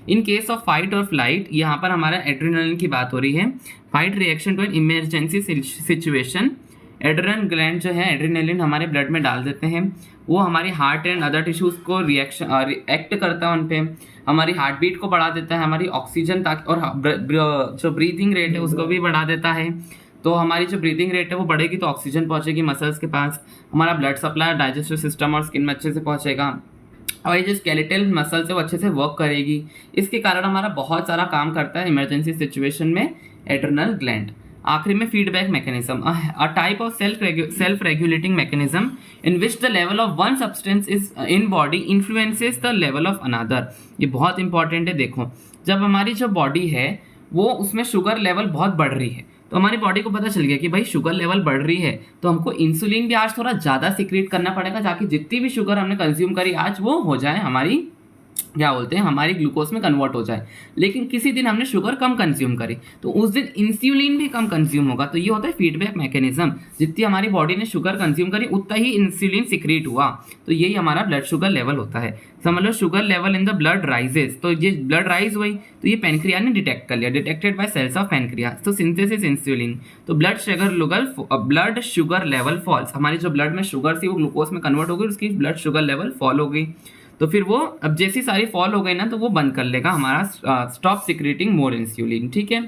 इन केस ऑफ फाइट और फ्लाइट, यहाँ पर हमारा एड्रेनलिन की बात हो रही है। Fight reaction to an emergency situation, adrenal gland जो है एड्रेनलिन हमारे ब्लड में डाल देते हैं, वो हमारी हार्ट एंड अदर टिश्यूज़ को रिएक्ट करता है उन पर, हमारी हार्ट बीट को बढ़ा देता है, हमारी ऑक्सीजन और जो ब्रीथिंग रेट है उसको भी बढ़ा देता है। तो हमारी जो ब्रीथिंग रेट है वो बढ़ेगी तो ऑक्सीजन पहुंचेगी मसल्स के पास, हमारा ब्लड सप्लाई डाइजेस्टिव सिस्टम और स्किन में अच्छे से पहुंचेगा, और ये जो स्केलेटल मसल्स है वो अच्छे से वर्क करेगी। इसके कारण हमारा बहुत सारा काम करता है इमरजेंसी सिचुएशन में एड्रेनल ग्लैंड। आखिरी में feedback mechanism, a type of self regulating mechanism in which the level of one substance is in body influences the level of another. ये बहुत इंपॉर्टेंट है। देखो, जब हमारी जो बॉडी है वो उसमें शुगर लेवल बहुत बढ़ रही है, तो हमारी बॉडी को पता चल गया कि भाई शुगर लेवल बढ़ रही है, तो हमको इंसुलिन भी आज थोड़ा ज़्यादा सीक्रेट करना पड़ेगा ताकि जितनी भी शुगर हमने कंज्यूम करी आज वो हो जाए हमारी, क्या बोलते हैं, हमारी ग्लूकोज में कन्वर्ट हो जाए। लेकिन किसी दिन हमने शुगर कम कंज्यूम करी तो उस दिन इंसुलिन भी कम कंज्यूम होगा। तो ये होता है फीडबैक मैकेनिज्म, जितनी हमारी बॉडी ने शुगर कंज्यूम करी उतना ही इंसुलिन सिक्रीट हुआ, तो यही हमारा ब्लड शुगर लेवल होता है। समझ low sugar level in the blood rises, तो ये ब्लड राइज हुई तो ये पैनक्रिया ने डिटेक्ट कर लिया, detected by cells of pancreas, तो सिंथेसिस इंसुलिन, तो ब्लड शुगर लेवल फॉल्स, हमारी जो ब्लड में शुगर थी वो ग्लूकोज में कन्वर्ट हो गई, उसकी ब्लड शुगर लेवल फॉल हो गई, तो फिर वो अब जैसी सारी फॉल हो गई ना तो वो बंद कर लेगा हमारा स्टॉप सिक्रेटिंग मोर इंसुलिन। ठीक है,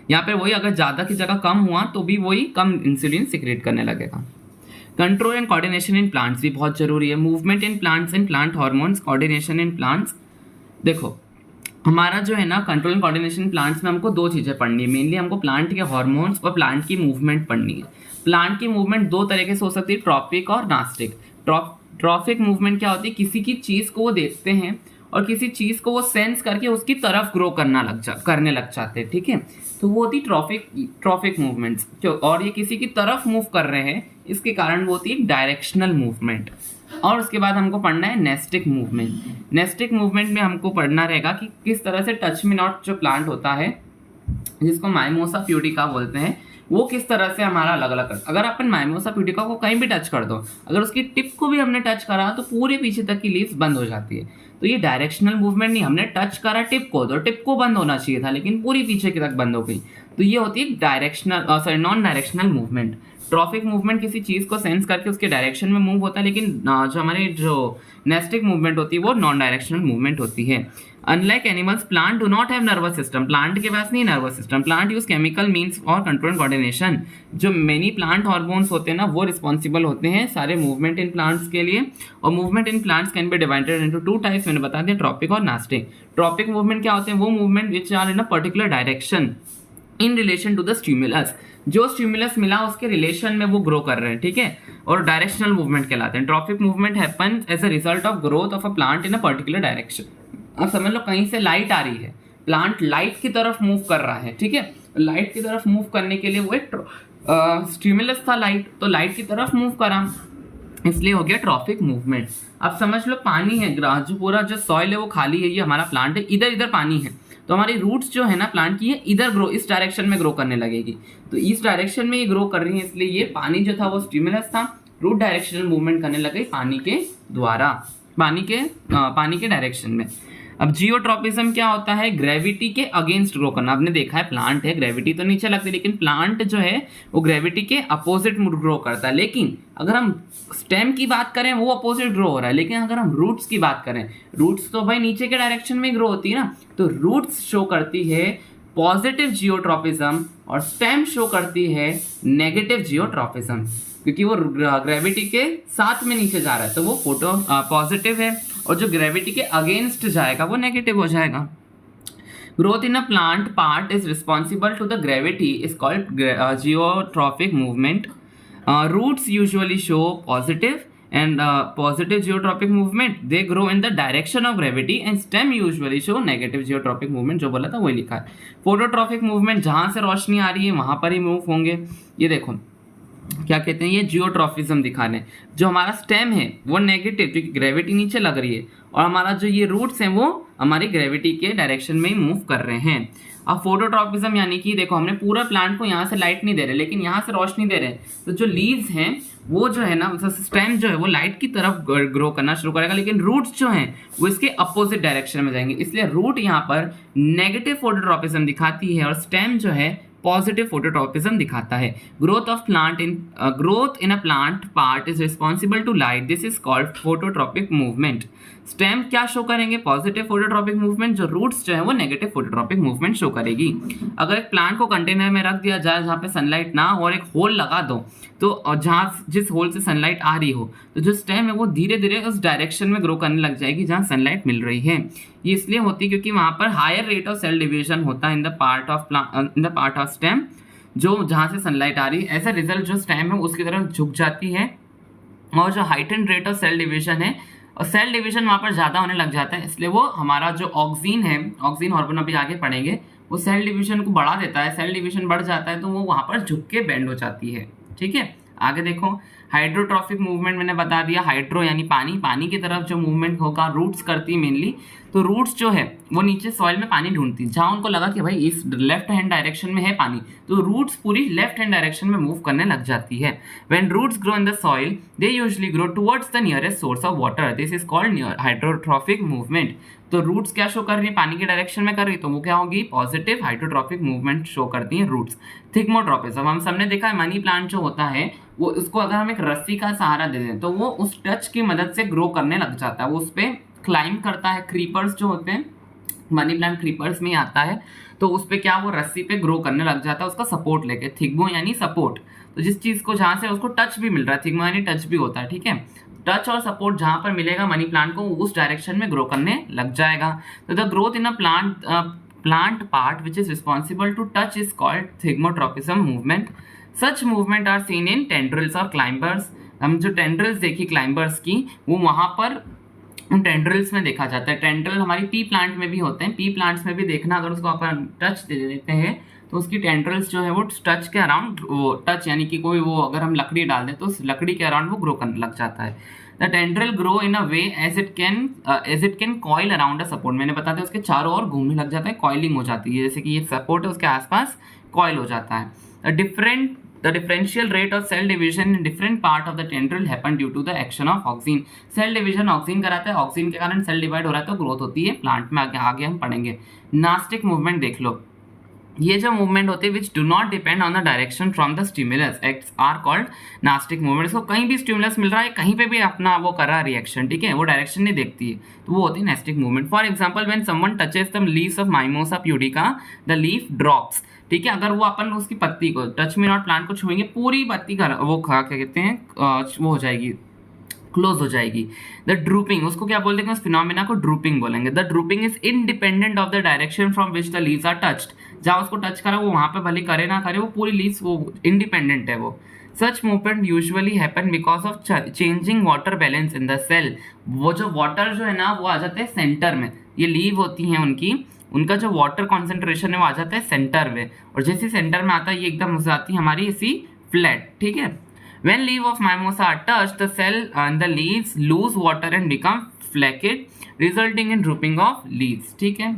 यहाँ पे वही अगर ज़्यादा की जगह कम हुआ तो भी वही कम इंसुलिन सिक्रेट करने लगेगा। Control and coordination in plants भी बहुत जरूरी है। Movement in plants and plant hormones, coordination in plants. देखो हमारा जो है ना कंट्रोल एंड कोऑर्डिनेशन प्लांट्स में हमको दो चीज़ें पढ़नी है, मेनली हमको प्लांट के हार्मोन्स और प्लांट की मूवमेंट पढ़नी है। प्लांट की मूवमेंट दो तरीके से हो सकती है, ट्रॉपिक और नास्टिक। ट्रॉपिक मूवमेंट क्या होती है? किसी की चीज़ को वो देखते हैं और किसी चीज़ को वो सेंस करके उसकी तरफ ग्रो करने लग जाते हैं, ठीक है। तो वो होती ट्रॉफिक मूवमेंट्स। और ये किसी की तरफ मूव कर रहे हैं, इसके कारण वो होती है डायरेक्शनल मूवमेंट। और उसके बाद हमको पढ़ना है नेस्टिक मूवमेंट। नेस्टिक मूवमेंट में हमको पढ़ना रहेगा कि किस तरह से टच मी नॉट जो प्लांट होता है, जिसको माइमोसा प्यूडिका बोलते हैं, वो किस तरह से हमारा अलग अलग कर, अगर अपन माइमोसा प्यूडिका को कहीं भी टच कर दो, अगर उसकी टिप को भी हमने टच करा तो पूरे पीछे तक की लीव्स बंद हो जाती है। तो ये डायरेक्शनल मूवमेंट नहीं, हमने टच करा टिप को, तो टिप को बंद होना चाहिए था, लेकिन पूरी पीछे की तक बंद हो गई। तो ये होती है non directional movement. Tropic movement किसी चीज़ को सेंस करके उसके डायरेक्शन में मूव होता है, लेकिन जो हमारी जो नेस्टिक मूवमेंट होती है वो नॉन डायरेक्शनल मूवमेंट होती है। Unlike animals, plant do not have nervous system. Plant के पास नहीं nervous system. Plant use chemical means और कंट्रोल कोऑर्डिनेशन। जो मेनी प्लांट हार्मोन्स होते हैं ना, वो रिस्पॉन्सिबल होते हैं सारे मूवमेंट इन प्लांट्स के लिए। और movement in plants can be divided into two types, मैंने बता दिया, ट्रॉपिक और नेस्टिक। ट्रॉपिक मूवमेंट क्या होते हैं? वो movement which are in a particular direction in relation to the stimulus. जो स्टिमुलस मिला उसके रिलेशन में वो ग्रो कर रहे हैं, ठीक है, और डायरेक्शनल मूवमेंट कहलाते हैं। Tropic movement happen as a result of growth of a plant in a particular direction. अब समझ लो कहीं से लाइट आ रही है, प्लांट लाइट की तरफ मूव कर रहा है, ठीक है। लाइट की तरफ मूव करने के लिए वो एक स्टिमुलस था लाइट, तो लाइट की तरफ मूव करा, इसलिए हो गया ट्रॉफिक मूवमेंट। अब समझ लो पानी है, जो पूरा जो सॉइल है वो खाली है, ये हमारा प्लांट है, इधर इधर पानी है, तो हमारी रूट्स जो है ना प्लांट की, ये इधर ग्रो, इस डायरेक्शन में ग्रो करने लगेगी। तो इस डायरेक्शन में ये ग्रो कर रही है, इसलिए ये पानी जो था वो स्टिमुलस था, रूट डायरेक्शनल मूवमेंट करने लग गई पानी के द्वारा, पानी के डायरेक्शन में। अब जियोट्रॉपिज्म क्या होता है? ग्रेविटी के अगेंस्ट ग्रो करना। आपने देखा है प्लांट है, ग्रेविटी तो नीचे लगती है, लेकिन प्लांट जो है वो ग्रेविटी के अपोजिट ग्रो करता है। लेकिन अगर हम स्टेम की बात करें वो अपोजिट ग्रो हो रहा है, लेकिन अगर हम रूट्स की बात करें, रूट्स तो भाई नीचे के डायरेक्शन में ग्रो होती है ना, तो रूट्स शो करती है पॉजिटिव जियोट्रॉपिज्म और स्टेम शो करती है नेगेटिव जियोट्रॉपिज्म, क्योंकि वो ग्रेविटी के साथ में नीचे जा रहा है, तो वो पॉजिटिव है, और जो ग्रेविटी के अगेंस्ट जाएगा वो नेगेटिव हो जाएगा। Growth in a plant part is responsible to the gravity is called geotropic movement. Roots usually show positive and positive geotropic movement, they grow in the direction of gravity, and stem usually show negative geotropic movement। जो बोला था वही लिखा है। फोटोट्रॉपिक मूवमेंट, जहां से रोशनी आ रही है वहां पर ही मूव होंगे। ये देखो क्या कहते हैं, ये जियोट्रॉफिज्म दिखा रहे हैं। जो हमारा स्टेम है वो नेगेटिव, क्योंकि ग्रेविटी नीचे लग रही है, और हमारा जो ये रूट्स हैं वो हमारी ग्रेविटी के डायरेक्शन में ही मूव कर रहे हैं। अब फोटोट्रॉपिज्म यानी कि देखो हमने पूरा प्लांट को यहाँ से लाइट नहीं दे रहे, लेकिन यहाँ से रोशनी दे रहे हैं, तो जो लीव्स हैं वो जो है ना, स्टेम जो है वो लाइट की तरफ ग्रो करना शुरू करेगा, लेकिन रूट्स जो हैं वो इसके अपोजिट डायरेक्शन में जाएंगे, इसलिए रूट यहाँ पर नेगेटिव फोटोट्रॉपिज्म दिखाती है और स्टेम जो है पॉजिटिव फोटोट्रॉपिज्म दिखाता है। Growth in a plant part is responsible to light, this is called phototropic movement. Stem क्या शो करेंगे? Positive phototropic movement. जो रूट्स जो है वो नेगेटिव फोटोट्रॉपिक मूवमेंट शो करेगी। अगर एक प्लांट को कंटेनर में रख दिया जाए जहाँ पे सनलाइट ना हो, और एक होल लगा दो, तो जहाँ जिस होल से सनलाइट आ रही हो, तो जो स्टेम है वो धीरे धीरे उस डायरेक्शन में ग्रो करने लग जाएगी जहाँ सनलाइट मिल रही है। ये इसलिए होती है क्योंकि वहाँ पर higher rate of cell division होता है in the part of stem, जो जहाँ से सनलाइट आ रही है। ऐसा रिजल्ट जो स्टेम है उसकी तरफ झुक जाती है, और जो heightened rate of cell division है, और सेल डिवीजन वहाँ पर ज़्यादा होने लग जाता है, इसलिए वो हमारा जो ऑक्सीन है, ऑक्सीन हार्मोन अभी आगे पढ़ेंगे, वो सेल डिवीजन को बढ़ा देता है। सेल डिवीजन बढ़ जाता है तो वो वहाँ पर झुक के बेंड हो जाती है, ठीक है। आगे देखो, हाइड्रोट्रॉफिक मूवमेंट मैंने बता दिया। हाइड्रो यानी पानी, पानी की तरफ जो मूवमेंट होगा रूट्स करती है मेनली, तो रूट्स जो है वो नीचे सॉइल में पानी ढूंढती है, जहाँ उनको लगा कि भाई इस लेफ्ट हैंड डायरेक्शन में है पानी, तो रूट्स पूरी लेफ्ट हैंड डायरेक्शन में मूव करने लग जाती है। When roots grow in the soil they usually grow towards the nearest source of water, this is called hydrotropic movement. तो रूट्स क्या शो कर रही है? पानी के डायरेक्शन में कर रही है, तो वो क्या होगी? पॉजिटिव हाइड्रोट्रॉपिक मूवमेंट शो करती है रूट्स। थिग्मोट्रॉपिज्म, हम सबने देखा है मनी प्लांट जो होता है वो, उसको अगर हम एक रस्सी का सहारा दे दें तो वो उस टच की मदद से ग्रो करने लग जाता है, वो उस पर क्लाइंब करता है। क्रीपर्स जो होते हैं, मनी प्लांट क्रीपर्स में ही आता है, तो उस पर क्या वो रस्सी पे ग्रो करने लग जाता है उसका सपोर्ट लेके। थिग्मो यानी सपोर्ट, तो जिस चीज़ को जहाँ से उसको टच भी मिल रहा है, थिग्मो यानी टच भी होता है, ठीक है। टच और सपोर्ट जहाँ पर मिलेगा मनी प्लांट को, उस डायरेक्शन में ग्रो करने लग जाएगा। तो the growth in a plant part which is responsible to touch is called thigmotropism movement. Such movement are seen in tendrils और क्लाइंबर्स। हम जो टेंड्रिल्स देखी क्लाइंबर्स की, वो वहाँ पर उन टेंड्रिल्स में देखा जाता है। टेंड्रिल हमारी पी प्लांट में भी होते हैं, पी प्लांट्स में भी देखना, अगर उसको अपन टच दे देते हैं तो उसकी टेंड्रिल्स जो है वो टच के अराउंड, वो टच यानी कि कोई वो अगर हम लकड़ी डाल दें तो उस लकड़ी के अराउंड वो ग्रो करने लग जाता है। The tendril grow in a way as it can coil around a support. मैंने बता दिया उसके चारों ओर घूमने लग जाता है, कॉइलिंग हो जाती है, जैसे कि ये सपोर्ट है उसके आसपास कॉइल हो जाता है। The differential rate of cell division in different part of the tendril happen due to the action of auxin। Cell division auxin कराता है, ऑक्सीन के कारण सेल डिवाइड हो रहा है तो ग्रोथ होती है प्लांट में। आगे हम पढ़ेंगे। नास्टिक मूवमेंट देख लो, ये जो मूवमेंट होती है which do not depend on the direction from the stimulus acts are called nastic movement. इसको कहीं भी स्टिमुलस मिल रहा है, कहीं पे भी अपना वो कर रहा है रिएक्शन, ठीक है, वो डायरेक्शन नहीं देखती है, तो वो होती है nastic movement. For example when someone touches the leaves of mimosa pudica the leaf drops, ठीक है, अगर वो अपन उसकी पत्ती को टच मी नॉट प्लांट को छुएंगे, पूरी पत्ती का वो क्या कहते हैं वो हो जाएगी, क्लोज हो जाएगी। द ड्रूपिंग, उसको क्या बोलते हैं, उस फिनोमेना को ड्रूपिंग बोलेंगे। The drooping is independent of the direction from which the leaves are touched. जहाँ उसको टच करा वो वहां पे भले करे ना करे, वो पूरी लीव्स वो इंडिपेंडेंट है वो। Such movement usually happen because of changing water balance in the cell. वो जो वाटर जो है ना वो आ जाते हैं सेंटर में, ये लीव होती हैं उनकी, उनका जो वाटर कॉन्सेंट्रेशन है वो आ जाता है सेंटर में, और जैसे सेंटर में आता है ये एकदम हो जाती है हमारी इसी फ्लैट, ठीक है। When leaf of mimosa are touched, the cell and the leaves lose water and become flaccid, resulting in drooping of leaves, ठीक है।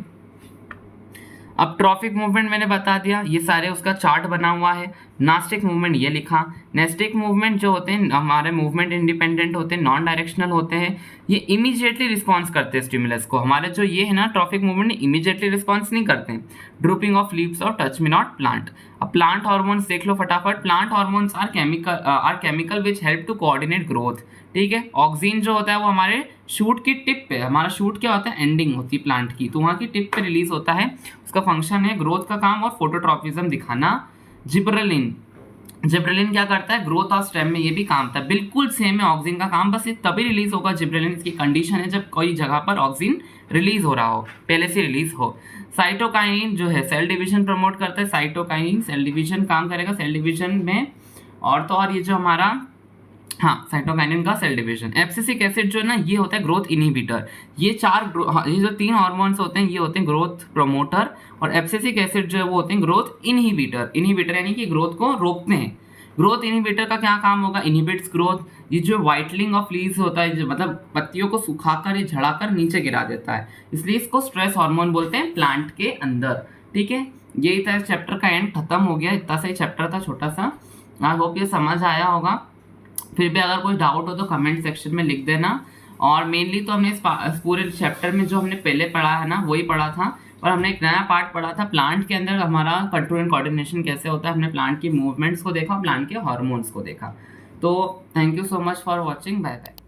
अब ट्रॉफिक मूवमेंट मैंने बता दिया, ये सारे उसका चार्ट बना हुआ है। नास्टिक मूवमेंट ये लिखा। नेस्टिक मूवमेंट जो होते हैं हमारे मूवमेंट इंडिपेंडेंट होते हैं, नॉन डायरेक्शनल होते हैं, ये इमीडिएटली रिस्पॉन्स करते हैं स्टिमुलस को। हमारे जो ये है ना ट्रॉफिक मूवमेंट इमीडिएटली रिस्पॉन्स नहीं करते हैं। ड्रूपिंग ऑफ लीव्स और टच मी नॉट प्लांट। अब प्लांट हार्मोन्स देख लो फटाफट। Plant hormones are chemical which help to coordinate growth, ठीक है। ऑक्सीन जो होता है वो हमारे शूट की टिप पे, हमारा शूट क्या होता है, एंडिंग होती है प्लांट की, तो वहाँ की टिप पे रिलीज होता है। उसका फंक्शन है ग्रोथ का काम और फोटोट्रॉपिज्म दिखाना। जिब्रेलिन, जिब्रेलिन क्या करता है, ग्रोथ ऑफ स्टेम में ये भी काम था, बिल्कुल सेम है ऑक्सीन का काम, बस ये तभी रिलीज होगा जिब्रेलिन, इसकी कंडीशन है जब कोई जगह पर ऑक्सीन रिलीज हो रहा हो, पहले से रिलीज हो। साइटोकाइनिन जो है सेल डिवीजन प्रमोट करता है, साइटोकाइनिन सेल डिवीजन काम करेगा सेल डिवीजन में। और तो और ये जो हमारा साइटोकाइनिन का सेल डिवीजन। एब्सिसिक एसिड जो है ना ये होता है ग्रोथ इनहिबिटर। ये ये जो 3 हार्मोन्स होते हैं ये होते हैं ग्रोथ प्रमोटर, और एब्सिसिक एसिड जो है वो होते हैं ग्रोथ इनहिबिटर। इनहिबिटर यानी कि ग्रोथ को रोकते हैं। ग्रोथ इनहिबिटर का क्या काम होगा, इनहिबिट्स ग्रोथ। ये जो वाइटलिंग ऑफ लीव्स होता है, जो मतलब पत्तियों को सुखाकर ये झड़ाकर नीचे गिरा देता है, इसलिए इसको स्ट्रेस हार्मोन बोलते हैं प्लांट के अंदर, ठीक है। यही था चैप्टर का एंड, खत्म हो गया, इतना सा ही चैप्टर था छोटा सा। आई होप ये समझ आया होगा। फिर भी अगर कोई डाउट हो तो कमेंट सेक्शन में लिख देना। और मेनली तो हमने इस पूरे चैप्टर में जो हमने पहले पढ़ा है ना वही पढ़ा था, और हमने एक नया पार्ट पढ़ा था प्लांट के अंदर हमारा कंट्रोल एंड कोऑर्डिनेशन कैसे होता है। हमने प्लांट की मूवमेंट्स को देखा, प्लांट के हार्मोन्स को देखा। तो thank you so much for watching, bye bye.